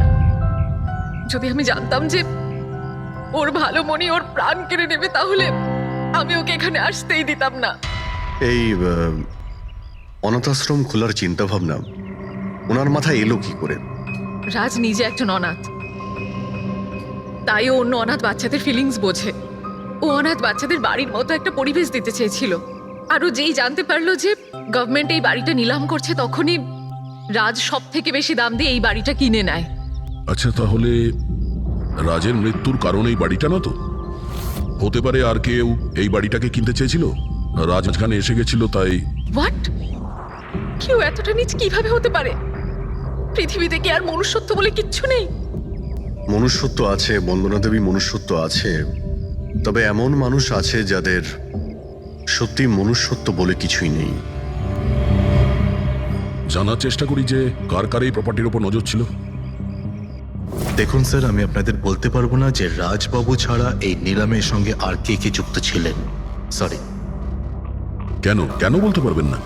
যদি আমি জানতাম যে ওর ভালো মনই ওর প্রাণ কেড়ে নেবে, তাহলে আমি ওকে এখানে আসতেই দিতাম না। এই অনাথাশ্রম খোলার চিন্তা ভাবনা ওনার মাথায় এলো কি করে? রাজ নিজে একজন অনাথ, তাই ও অন্য অনাথ বাচ্চাদের ফিলিংস বোঝে। ও অনাথ বাচ্চাদের বাড়ির মতো একটা পরিবেশ দিতে চেয়েছিল, আরো যেই জানতে পারলো যে গভর্নমেন্ট এই বাড়িটা নিলাম করছে, তখনই রাজ সব থেকে বেশি দাম দিয়ে এই বাড়িটা কিনে নেয়। আচ্ছা, তাহলে রাজের মৃত্যুর কারণ এই বাড়িটা না তো? হতে পারে আর কেউ এই বাড়িটাকে কিনতে চেয়েছিল, রাজ এখানে এসে গেছিল তাই। হোয়াট? কেউ এতটা নিচ কিভাবে হতে পারে? পৃথিবীতে কি আর মনুষ্যত্ব বলে কিচ্ছু নেই? মনুষ্যত্ব আছে বন্দনা দেবী, মনুষ্যত্ব আছে, তবে এমন মানুষ আছে যাদের সত্যি মনুষ্যত্ব বলে কিছুই নেই। জানার চেষ্টা করি যে কার কার এই প্রপার্টির উপর নজর ছিল। দেখুন স্যার, আমি আপনাদের বলতে পারবো না যে রাজবাবু ছাড়া এই নিলামের সঙ্গে আর কে কে যুক্ত ছিলেন। সরি। কেন কেন বলতে পারবেন না?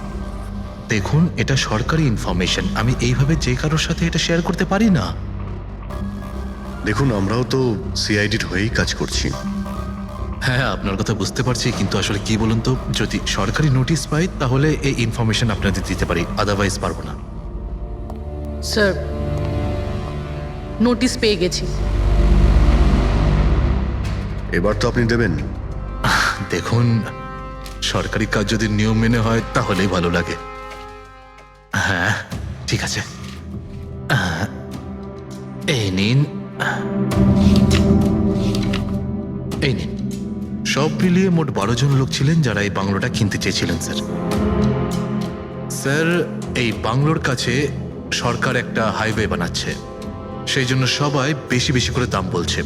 দেখুন, এটা সরকারি ইনফরমেশন, আমি এইভাবে যে কারোর সাথে এটা শেয়ার করতে পারি না। দেখুন, আমরাও তো সিআইডির হয়েই কাজ করছি। হ্যাঁ, আপনার কথা বুঝতে পারছি, কিন্তু আসলে কি বলুন তো, যদি সরকারি নোটিশ পাই তাহলে এই ইনফরমেশন আপনাদের দিতে পারি, আদারওয়াইজ পারবো না। স্যার, নোটিশ পেয়ে গেছি। এবার তো আপনি দেবেন। দেখুন, সরকারি কাজ যদি নিয়ম মেনে হয় তাহলেই ভালো লাগে। হ্যাঁ, ঠিক আছে। এই নিন, এই নিন। সব মিলিয়ে মোট 12 জন লোক ছিলেন যারা এই বাংলোটা কিনতে চেয়েছিলেন স্যার। স্যার, এই বাংলোর কাছে সরকার একটা হাইওয়ে বানাচ্ছে, সেই জন্য সবাই বেশি বেশি করে দাম বলছে,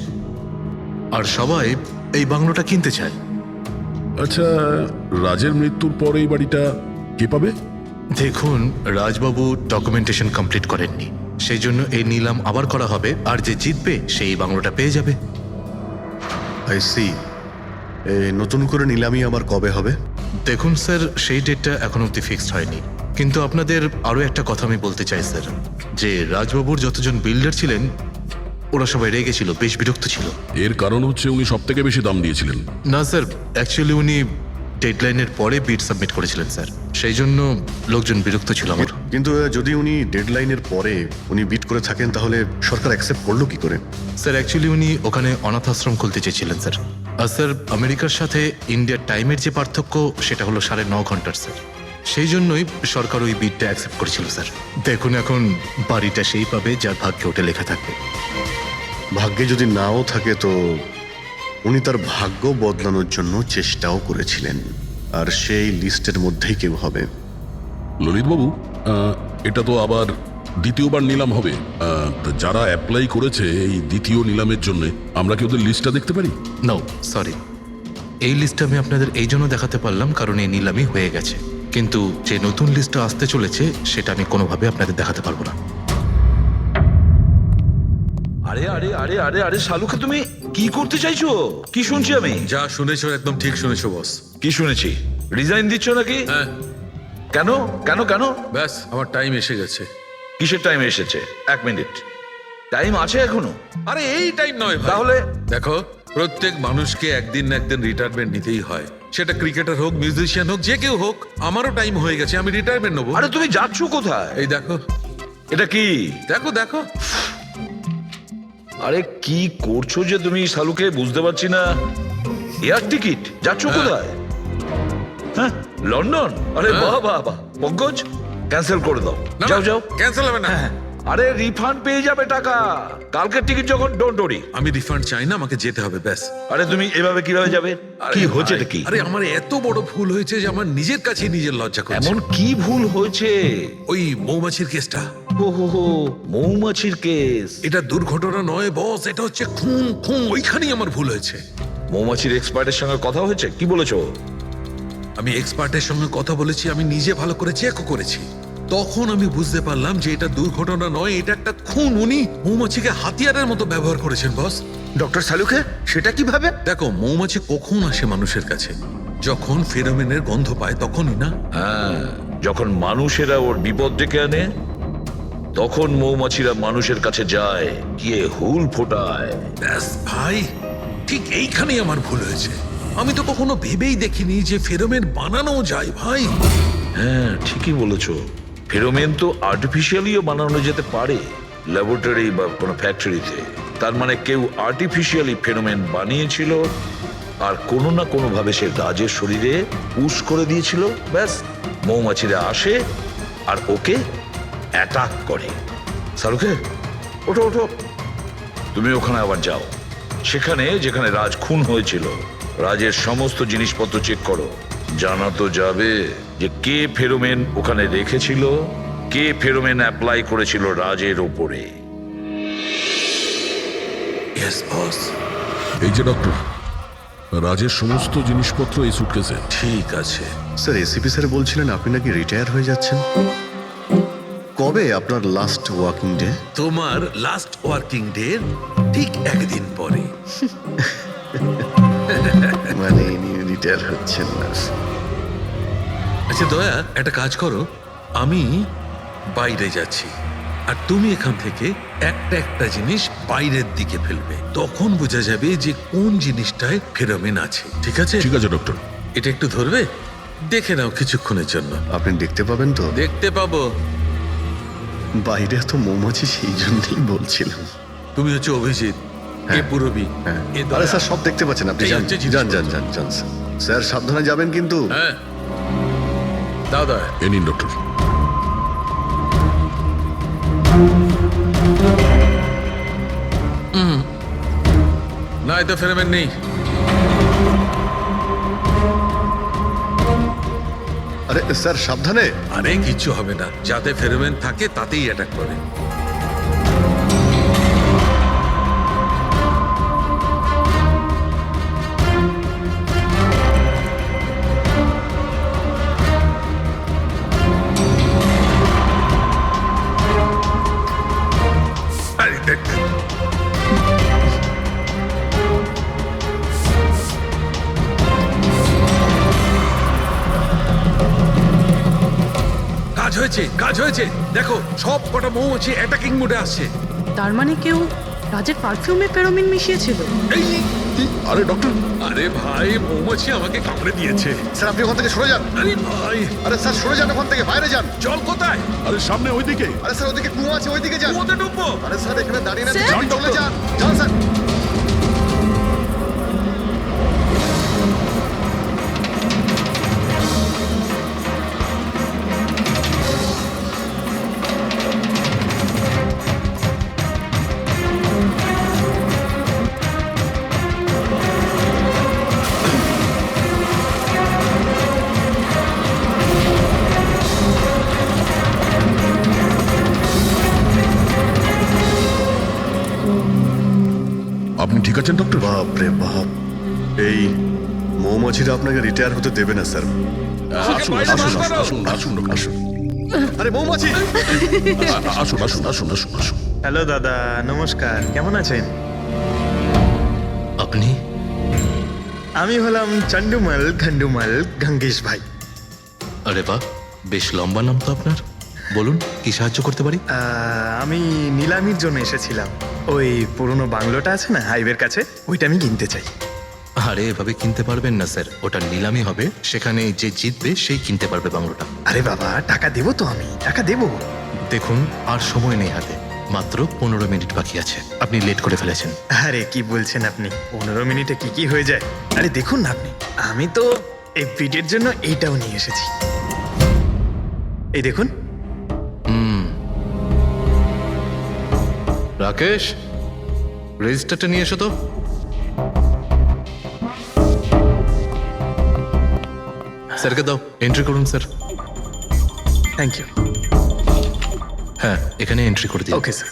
আর সবাই এই বাংলোটা কিনতে চায়। আচ্ছা, রাজের মৃত্যুর পর এই বাড়িটা কে পাবে? দেখুন, রাজবাবু ডকুমেন্টেশন কমপ্লিট করেননি, সেই জন্য এই নিলাম আবার করা হবে, আর যে জিতবে সেই বাংলোটা পেয়ে যাবে। I see. নতুন করে নিলামি আবার কবে হবে? দেখুন স্যার, সেই ডেটটা এখন অব্দি ফিক্সড হয়নি, কিন্তু আপনাদের আরও একটা কথা আমি বলতে চাই স্যার, যে রাজবাবুর যতজন বিল্ডার ছিলেন ওরা সবাই রেগে ছিল, বেশ বিরক্ত ছিল। এর কারণ হচ্ছে উনি সব থেকে বেশি দাম দিয়েছিলেন। না স্যার, অ্যাকচুয়ালি উনি ডেডলাইনের পরে বিড সাবমিট করেছিলেন স্যার, সেই জন্য লোকজন বিরক্ত ছিল আমার। কিন্তু যদি উনি ডেডলাইনের পরে উনি বিট করে থাকেন তাহলে সরকার অ্যাকসেপ্ট করলো কি করে? স্যার, অ্যাকচুয়ালি উনি ওখানে অনাথ আশ্রম খুলতে চেয়েছিলেন স্যার। আর স্যার, আমেরিকার সাথে ইন্ডিয়ার টাইমের যে পার্থক্য সেটা হলো 9.5 ঘন্টার স্যার, সেই জন্যই সরকার ওই বিডটা অ্যাকসেপ্ট করেছিল স্যার। দেখুন, এখন বাড়িটা সেই পাবে যার ভাগ্যে ওটা লেখা থাকবে। ভাগ্যে যদি নাও থাকে তো উনি তার ভাগ্য বদলানোর জন্য চেষ্টাও করেছিলেন, আর সেই লিস্টের মধ্যেই কেউ হবে। ললিতবাবু, এটা তো আবার দ্বিতীয়বার নিলাম হবে। তো যারা অ্যাপ্লাই করেছে এই দ্বিতীয় নিলামের জন্য, আমরা কি ওদের লিস্টটা দেখতে পারি? নো সরি, এই লিস্টটা আমি আপনাদের এই জন্য দেখাতে পারলাম কারণ এই নিলামই হয়ে গেছে, কিন্তু যে নতুন লিস্টটা আসতে চলেছে সেটা আমি কোনোভাবে আপনাদের দেখাতে পারবো না। আরে আরে আরে আরে আরে শালুকে, তুমি কি করতে চাইছো? কি শুনছি আমি? যা শুনেছো একদম ঠিক শুনেছো বস। কি শুনেছি? রিজাইন দিচ্ছ নাকি? হ্যাঁ। কেন কেন কেন? ব্যাস, আমার টাইম এসে গেছে। কিসের টাইম এসেছে? 1 মিনিট টাইম আছে এখনো? আরে এই টাইম নয় ভাই। তাহলে দেখো, প্রত্যেক মানুষকে একদিন না একদিন রিটায়ারমেন্ট নিতেই হয়, সেটা ক্রিকেটার হোক, মিউজিশিয়ান হোক, যে কেউ হোক। আমারও টাইম হয়ে গেছে, আমি রিটায়ারমেন্ট নেবো। আরে তুমি যাচ্ছ কোথায়? এই দেখো, এটা কি? দেখো দেখো। আরে কি করছো যে তুমি শালুকে, বুঝতে পারছি না। এয়ার টিকিট, যাচ্ছ কোথায়? হ্যাঁ, লন্ডন? আরে বাহ বাহ বাহ। পঙ্কজ, ক্যান্সেল করে দাও, না, যাও যাও। ক্যান্সেল হবে না। আরে রিফান্ড পেয়ে যাবে টাকা, কালকের টিকিট যখন, ডোন্ট ওরি। আমি রিফান্ড চাই না, আমাকে যেতে হবে ব্যাস। আরে তুমি এভাবে কিভাবে যাবে? কি হচ্ছে এটা কি? আরে আমার এত বড় ভুল হয়েছে যে আমার নিজের কাছে নিজের লজ্জা করছে। এমন কি ভুল হয়েছে? ওই মৌমাছির কেসটা। ও হো হো, মৌমাছির কেস। এটা দুর্ঘটনা নয় বস, এটা হচ্ছে খুন। খুন, ওইখানেই আমার ভুল হয়েছে। মৌমাছির এক্সপার্টের সঙ্গে কথা হয়েছে? কি বলেছো? আমি এক্সপার্টের সঙ্গে কথা বলেছি, আমি নিজে ভালো করে চেকও করেছি। তখন আমি বুঝতে পারলাম যে এটা দুর্ঘটনা নয়, এটা একটা খুন। উনি মৌমাছিকে হাতিয়ারের মতো ব্যবহার করেছেন বস। ডক্টর শালুকে, সেটা কিভাবে? দেখো, মৌমাছি কখন আসে মানুষের কাছে? যখন ফেরোমেনের গন্ধ পায় তখনই না? হ্যাঁ, যখন মানুষেরা ওর বিপদ ডেকে আনে তখন মৌমাছিরা মানুষের কাছে যায়, গিয়ে হুল ফোটায়। ব্যাস ভাই, ঠিক এইখানেই আমার ভুল হয়েছে। আমি তো কখনো ভেবেই দেখিনি যে ফেরোমেন বানানো যায় ভাই। হ্যাঁ, ঠিকই বলেছো। ফেরোমেন তো আর্টিফিশিয়ালিও বানানো যেতে পারে, ল্যাবরেটরি বা কোনো ফ্যাক্টরিতে। তার মানে কেউ আর্টিফিশিয়ালি ফেরোমেন বানিয়েছিল, আর কোনো না কোনো ভাবে সে রাজের শরীরে পুশ করে দিয়েছিল। ব্যাস, মৌমাছিরা আসে আর ওকে অ্যাটাক করে। শাহরুখে, ওঠো ওঠো, তুমি ওখানে আবার যাও। সেখানে যেখানে রাজ খুন হয়েছিল রাজের সমস্ত জিনিসপত্র চেক করো। জানা তো যাবে যে কে ফেরোমেন ওখানে রেখেছিল, কে ফেরোমেন অ্যাপ্লাই করেছিল রাজের ওপরে। Yes boss. এই যে ডক্টর, রাজের সমস্ত জিনিসপত্র এই সুটকেসে। ঠিক আছে। স্যার এসিপি স্যার বলছিলেন আপনি নাকি রিটায়ার হয়ে যাচ্ছেন। কবে আপনার লাস্ট ওয়ার্কিং ডে? তোমার লাস্ট ওয়ার্কিং ডে ঠিক একদিন পরে। মানে ইনি রিটায়ার হচ্ছেন না। আচ্ছা দয়া, একটা কাজ করো, আমি বাইরে যাচ্ছি আর তুমি এখান থেকে একটা একটা জিনিস বাইরের দিকে ফেলবে। তখন বোঝা যাবে যে কোন জিনিসটায় ফেরোমেন আছে। ঠিক আছে? ঠিক আছে ডক্টর। এটা একটু ধরবে, দেখে নাও কিছুক্ষণের জন্য। আপনি দেখতে পাবেন তো? দেখতে পাবো। বাইরে তো মৌমাছি, সেই জন্যই বলছিলাম। তুমি হচ্ছে অভিজিৎ, এ পুরবী, এ দয়া। আরে স্যার সব দেখতে পাচ্ছেন আপনি। এই যান হচ্ছে যান জিনিসপত্র। যান যান যান স্যার। স্যার সাবধানে যাবেন কিন্তু। হ্যাঁ, দাও দয়া। এ নিন ডক্টর। না, এতে ফেরোমেন নেই। আরে স্যার সাবধানে। আরে কিচ্ছু হবে না, যাতে ফেরোমেন থাকে তাতেই অ্যাটাক করে। আরে দেখ, কাজ হয়েছে, কাজ হয়েছে। দেখো, সব কটা মৌমাছি অ্যাটাকিং মোডে আসছে। তার মানে কেউ রাজের পারফিউমে ফেরোমিন মিশিয়েছিল। এই, আরে ডক্টর, আরে ভাই, মৌমাছি আমাকে কামড়ে দিয়েছে। স্যার আপনি ওখান থেকে সরে যান। আরে ভাই, আরে স্যার সরে যান ওখান থেকে, বাইরে যান। জল কোথায়? আরে সামনে ওইদিকে। আরে স্যার ওদিকে কুয়ো আছে, ওইদিকে যান। কুয়োতে ডুববো? আরে স্যার এখানে দাঁড়িয়ে না স্যার? যান, চলে যান। যান স্যার। আপনি ঠিক আছেন ডক্টর? বাপ রে বাপ, এই মৌমাছিরা আপনাকে রিটায়ার হতে দেবে না স্যার। আসুন আসুন আসুন আসুন ডক্টর, আসুন। আরে মৌমাছি! আসুন আসুন আসুন আসুন আসুন। হ্যালো দাদা, নমস্কার, কেমন আছেন? আপনি? আমি হলাম চন্ডুমাল ঘন্ডুমাল গঙ্গেশ ভাই। আরে বাহ, বেশ লম্বা নাম তো আপনার। বলুন, কি সাহায্য করতে পারি? আমি নিলামির জন্য এসেছিলাম। ওই পুরনো বাংলোটা আছে না হাইওয়ের কাছে, ওইটা আমি কিনতে চাই। আরে এভাবে কিনতে পারবেন না স্যার, ওটা নিলামি হবে, সেখানে যে জিতবে সেই কিনতে পারবে বাংলোটা। আরে বাবা, টাকা দেবো তো, আমি টাকা দেবো। দেখুন, আর সময় নেই হাতে, মাত্র 15 মিনিট বাকি আছে। আপনি লেট করে ফেলেছেন। আরে কি বলছেন আপনি, 15 মিনিটে কি কি হয়ে যায়? আরে দেখুন না আপনি, আমি তো এই পিটের জন্য এইটাও নিয়ে এসেছি। এই দেখুন। রাকেশ, রেজিস্টারটা নিয়ে এসো তো। স্যারকে দাও, এন্ট্রি করুন স্যার। Thank you. হ্যাঁ, এখানে এন্ট্রি করে দিন। Okay sir.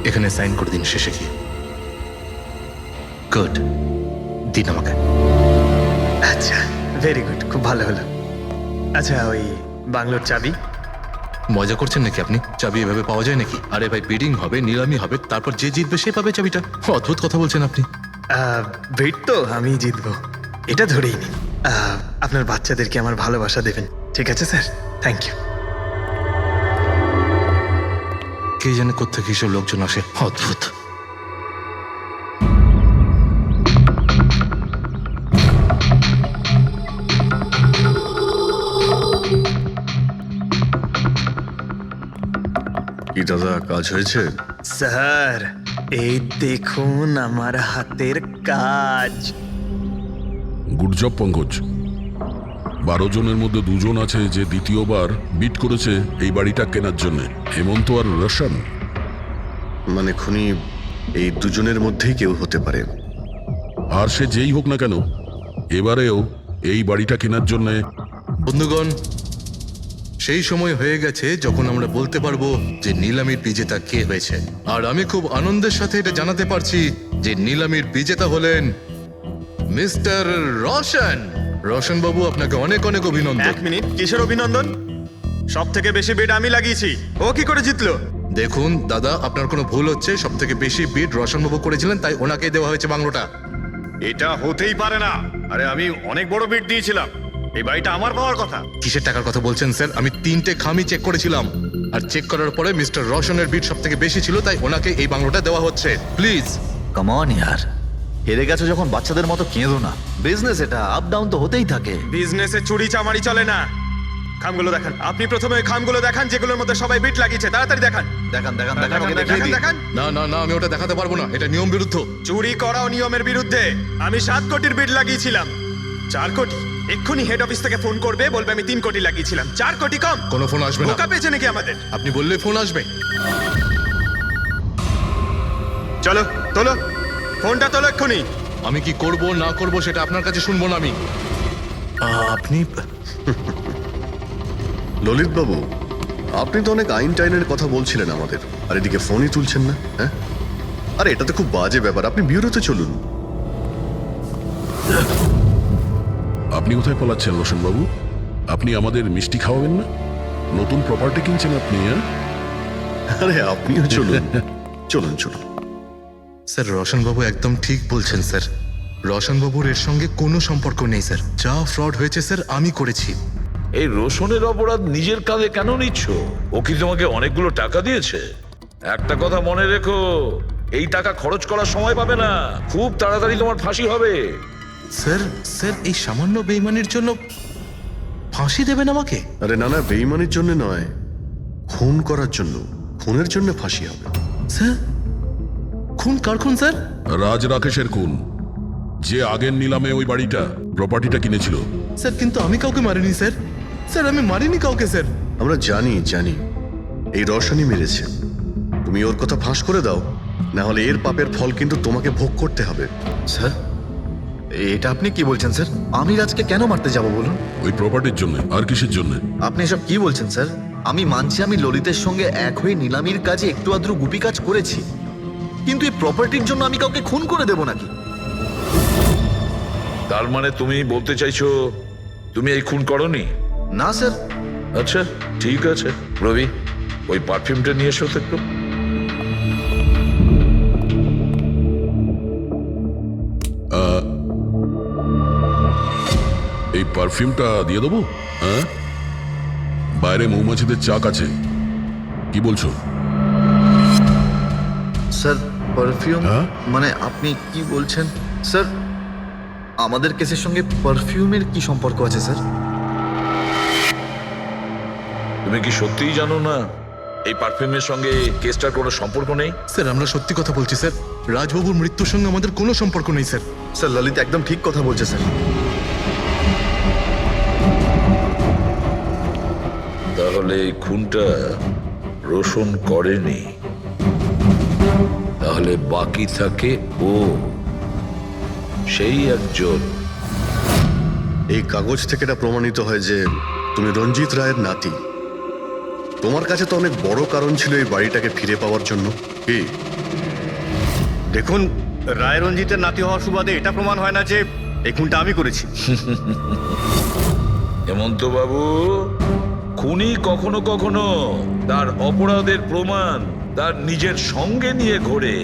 এখানে সাইন করে দিন শেষে গিয়ে। গুড, দিন আমাকে। আচ্ছা, ভেরি গুড, খুব ভালো হলো। আচ্ছা, ওই বাংলোর চাবি? মজা করছেন নাকি আপনি? চাবি এভাবে পাওয়া যায় নাকি? আরে ভাই, বিডিং হবে, নিলামি হবে, তারপর যে জিতবে সে পাবে চাবিটা। অদ্ভুত কথা বলছেন আপনি। ভেট তো আমি জিতবো, এটা ধরেই নিন। আপনার বাচ্চাদেরকে আমার ভালোবাসা দেবেন, ঠিক আছে স্যার? Thank you. কে জানে কোত্থেকে এসব লোকজন আসে, অদ্ভুত। কি দাদা কাজ হয়েছে? স্যার এই দেখুন আমার হাতের কাজ। Good job Pankaj. 12 জনের মধ্যে 2 জন আছে যে দ্বিতীয়বার বিট করেছে এই বাড়িটা কেনার জন্য, হেমন্ত আর রোশন। মানে খুনি এই দুজনের মধ্যেই কেউ হতে পারে। আর সে যেই হোক না কেন, এবারেও এই বাড়িটা কেনার জন্য বন্ধুগণ, সেই সময় হয়ে গেছে যখন আমরা বলতে পারবো যে নিলামির বিজেতা কে হয়েছে। আর আমি খুব আনন্দের সাথে এটা জানাতে পারছি যে নিলামির বিজেতা হলেন মিস্টার রোশন। রোশন বাবু, আপনাকে অনেক অনেক অভিনন্দন। 1 মিনিট, কিসের অভিনন্দন? সব থেকে বেশি বিড আমি লাগিয়েছি, ও কি করে জিতলো? দেখুন দাদা, আপনার কোনো ভুল হচ্ছে। সব থেকে বেশি বিড রোশন বাবু করেছিলেন, তাই ওনাকেই দেওয়া হয়েছে বাংলোটা। এটা হতেই পারে না। আরে আমি অনেক বড় বিট দিয়েছিলাম, এই বাড়িটা আমার পাওয়ার কথা। কিসের টাকার কথা বলছেন স্যার? আমি 3টে খামি চেক করেছিলাম, আর চেক করার পরে মিস্টার রোশনের বিড সব থেকে বেশি ছিল, তাই ওনাকে এই বাংলোটা দেওয়া হচ্ছে। প্লিজ কাম অন ইয়ার, হেরে গেছো যখন বাচ্চাদের মতো কেঁদো না। বিজনেস এটা, আপ ডাউন তো হতেই থাকে। বিজনেসে চুরি চামারি চলে না। খামগুলো দেখান, আপনি প্রথমে ওই খামগুলো দেখান যেগুলোর মধ্যে সবাই বিট লাগিয়েছে। তাড়াতাড়ি দেখান। দেখান দেখান দেখান, দেখান, ওকে দেখিয়ে দেখান, দিই। দেখান। না না না, আমি ওটা দেখাতে পারবো না, এটা নিয়ম বিরুদ্ধ। চুরি করাও নিয়মের বিরুদ্ধে। আমি 7 কোটির বিড লাগিয়েছিলাম। 4 কোটি। এক্ষুনি হেড অফিস থেকে ফোন করবে, বলবে আমি 3 কোটি লাগিয়েছিলাম। 4 কোটি কম। কোনো ফোন আসবে না। বোকা পেয়েছে নাকি আমাদের? আপনি বললে ফোন আসবে। চলো তোলো, ফোনটা তোলো এক্ষুনি। আমি কি করব না করব সেটা আপনার কাছে শুনবো না আমি। আপনি ললিত বাবু, আপনি তো অনেক আইন টাইনের কথা বলছিলেন আমাদের, আর এদিকে ফোনই তুলছেন না। হ্যাঁ, আরে এটা তো খুব বাজে ব্যাপার। আপনি বিউরোতে চলুন। আপনি কোথায় পালাচ্ছেন রোশন বাবু? আপনি আমাদের মিষ্টি খাওয়াবেন না? নতুন প্রপার্টি কিনছেন আপনি? আরে আপনিও চলুন, চলুন চলুন। স্যার, রোশন বাবু একদম ঠিক বলছেন স্যার। রোশন বাবুর এর সঙ্গে কোনো সম্পর্ক নেই স্যার। যা ফ্রড হয়েছে স্যার আমি করেছি। এই রোশনের অপরাধ নিজের কাঁধে কেন নিচ্ছ? ও কি তোমাকে অনেকগুলো টাকা দিয়েছে? একটা কথা মনে রেখো, এই টাকা খরচ করার সময় পাবে না। খুব তাড়াতাড়ি তোমার ফাঁসি হবে। স্যার স্যার, এই সামান্য বেইমানির জন্য ফাঁসি দেবেন আমাকে? আরে না না, বেইমানির জন্য নয়, খুন করার জন্য। খুনের জন্য ফাঁসি হবে। স্যার, খুন কার খুন স্যার? রাজ রাকেশের খুন, যে আগের নিলামে ওই বাড়িটা প্রপার্টিটা কিনেছিল। স্যার, কিন্তু আমি কাউকে মারিনি স্যার। স্যার, আমি মারিনি কাউকে স্যার। আমরা জানি জানি, এই রসানি মেরেছে। তুমি ওর কথা ফাঁস করে দাও, না হলে এর পাপের ফল কিন্তু তোমাকে ভোগ করতে হবে। স্যার, এটা আপনি কি বলছেন স্যার? আমি রাজকে কেন মারতে যাব বলুন? ওই প্রপার্টির জন্য। আর কিসের জন্য? আপনি এসব কি বলছেন স্যার? আমি মানছি আমি ললিতের সঙ্গে এক হয়ে নিলামির কাজে একটু আদ্রু গুপি কাজ করেছি, কিন্তু এই প্রপার্টির জন্য আমি কাউকে খুন করে দেব নাকি? তার মানে তুমি বলতে চাইছো তুমি এই খুন করনি? না স্যার। আচ্ছা ঠিক আছে, রবি ওই পারফিউমটা নিয়ে এসো তো একটু। এই পারফিউমটা দিয়ে দেবো? হ্যাঁ, বাইরে মৌমাছিদের চাক আছে। কি বলছো? স্যার, পারফিউম হ্যাঁ? মানে আপনি কি বলছেন স্যার? আমাদের কেসের সঙ্গে পারফিউমের কি সম্পর্ক আছে স্যার? তুমি কি সত্যিই জানো না এই পারফিউমের সঙ্গে কেসটার কোনো সম্পর্ক নেই? স্যার, আমরা সত্যি কথা বলছি স্যার। রাজবাবুর মৃত্যুর সঙ্গে আমাদের কোনো সম্পর্ক নেই স্যার। স্যার, ললিত একদম ঠিক কথা বলছে স্যার। তাহলে এই খুনটা রোশন করেনি, তাহলে বাকি থাকে ও, সেই একজন। এই কাগজ থেকে এটা প্রমাণিত হয় যে তুমি রঞ্জিত রায়ের নাতি। তোমার কাছে তো অনেক বড় কারণ ছিল এই বাড়িটাকে ফিরে পাওয়ার জন্য। কি? দেখুন, রায় রঞ্জিতের নাতি হওয়ার সুবাদে এটা প্রমাণ হয় না যে এই খুনটা আমি করেছি। হেমন্ত বাবু, খুনি কখনো কখনো তার অপরাধের প্রমাণ তার নিজের সঙ্গে নিয়ে ঘোরে,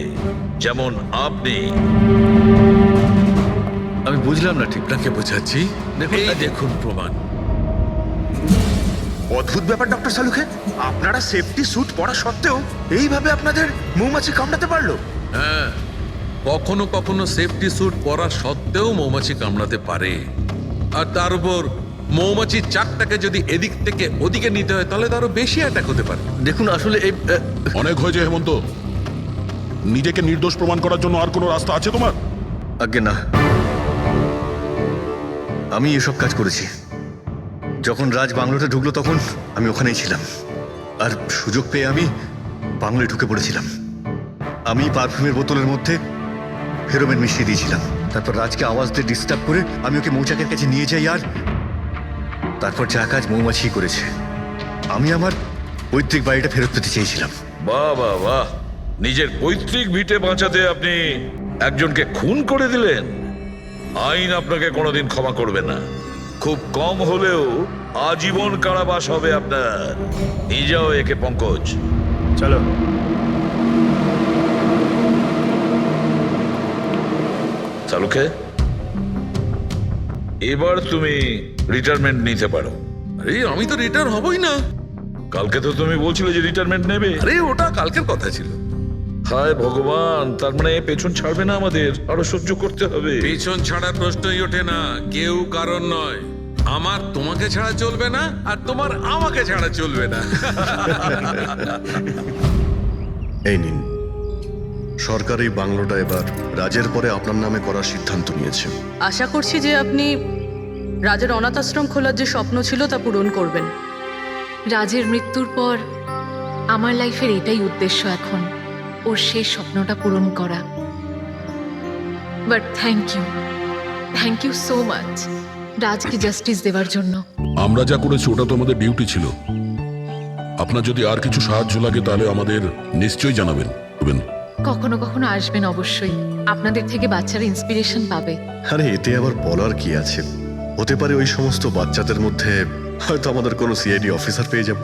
যেমন আপনি। আমি বুঝলাম না ঠিক। আপনাকে বোঝাচ্ছি, এই দেখুন প্রমাণ। অদ্ভুত ব্যাপার ডক্টর সালুখে, আপনারা সেফটি স্যুট পরা সত্ত্বেও এইভাবে আপনাদের মৌমাছি কামড়াতে পারলো? হ্যাঁ, কখনো কখনো সেফটি স্যুট পরা সত্ত্বেও মৌমাছি কামড়াতে পারে। আর তার উপর মৌমাছির চাকটাকে যদি এদিক থেকে ওদিকে নিতে হয় তাহলে তো আরো বেশি অ্যাটাক হতে পারে। দেখুন আসলে এই অনেক হয়েছে হেমন্ত। নিজেকে নির্দোষ প্রমাণ করার জন্য আর কোনো রাস্তা আছে তোমার? আজ্ঞে না, আমি এসব কাজ করেছি। যখন রাজ বাংলোতে ঢুকলো তখন আমি ওখানেই ছিলাম, আর সুযোগ পেয়ে আমি বাংলোয় ঢুকে পড়েছিলাম। আমি পারফিউমের বোতলের মধ্যে ফেরোমেন মিশিয়ে দিয়েছিলাম। তারপর রাজকে আওয়াজ দিয়ে ডিস্টার্ব করে আমি ওকে মৌচাকের কাছে নিয়ে যাই, আর তারপর যা কাজ মৌমাছি করেছে। আমি আমার পৈতৃক বাড়িটা ফেরত পেতে চেয়েছিলাম। বাহ বাহ বাহ, নিজের পৈতৃক ভিটে বাঁচাতে আপনি একজনকে খুন করে দিলেন। আইন আপনাকে কোনোদিন ক্ষমা করবে না। খুব কম হলেও আজীবন কারাবাস হবে আপনার। নিয়ে যাও একে পঙ্কজ। চলো। চালুকে, এবার তুমি রিটায়ারমেন্ট নিতে পারো। আরে আমি তো রিটায়ার হবই না। কালকে তো তুমি বলছিলে যে রিটায়ারমেন্ট নেবে। আরে ওটা কালকের কথা ছিল। হায় ভগবান, তার মানে পেছন ছাড়বে না, আমাদের আরো সহ্য করতে হবে। পেছন ছাড়ার প্রশ্নই ওঠে না, কেউ কারণ নয়। আমার তোমাকে ছাড়া চলবে না, আর তোমার আমাকে ছাড়া চলবে না। এই নিন, সরকার এই বাংলোটা এবার রাজের পরে আপনার নামে করার সিদ্ধান্ত নিয়েছে। আশা করছি যে আপনি রাজের অনাথ আশ্রম খোলার যে স্বপ্ন ছিল তা পূরণ করবেন। রাজের মৃত্যুর পর আমার লাইফের এটাই উদ্দেশ্য এখন, ওর শেষ স্বপ্নটা পূরণ করা। But thank you so much রাজকে জাস্টিস দেওয়ার জন্য। আমরা যা করেছি ওটা তো আমাদের ডিউটি ছিল। আপনার যদি আর কিছু সাহায্য লাগে তাহলে আমাদের নিশ্চয়ই জানাবেন। কখনো কখনো আসবেন অবশ্যই, আপনাদের থেকে বাচ্চারা ইন্সপিরেশন পাবে। আরে এতে আবার বলার কি আছে? হতে পারে ওই সমস্ত বাচ্চাদের মধ্যে হয়তো আমাদের কোনো সিআইডি অফিসার পেয়ে যাব।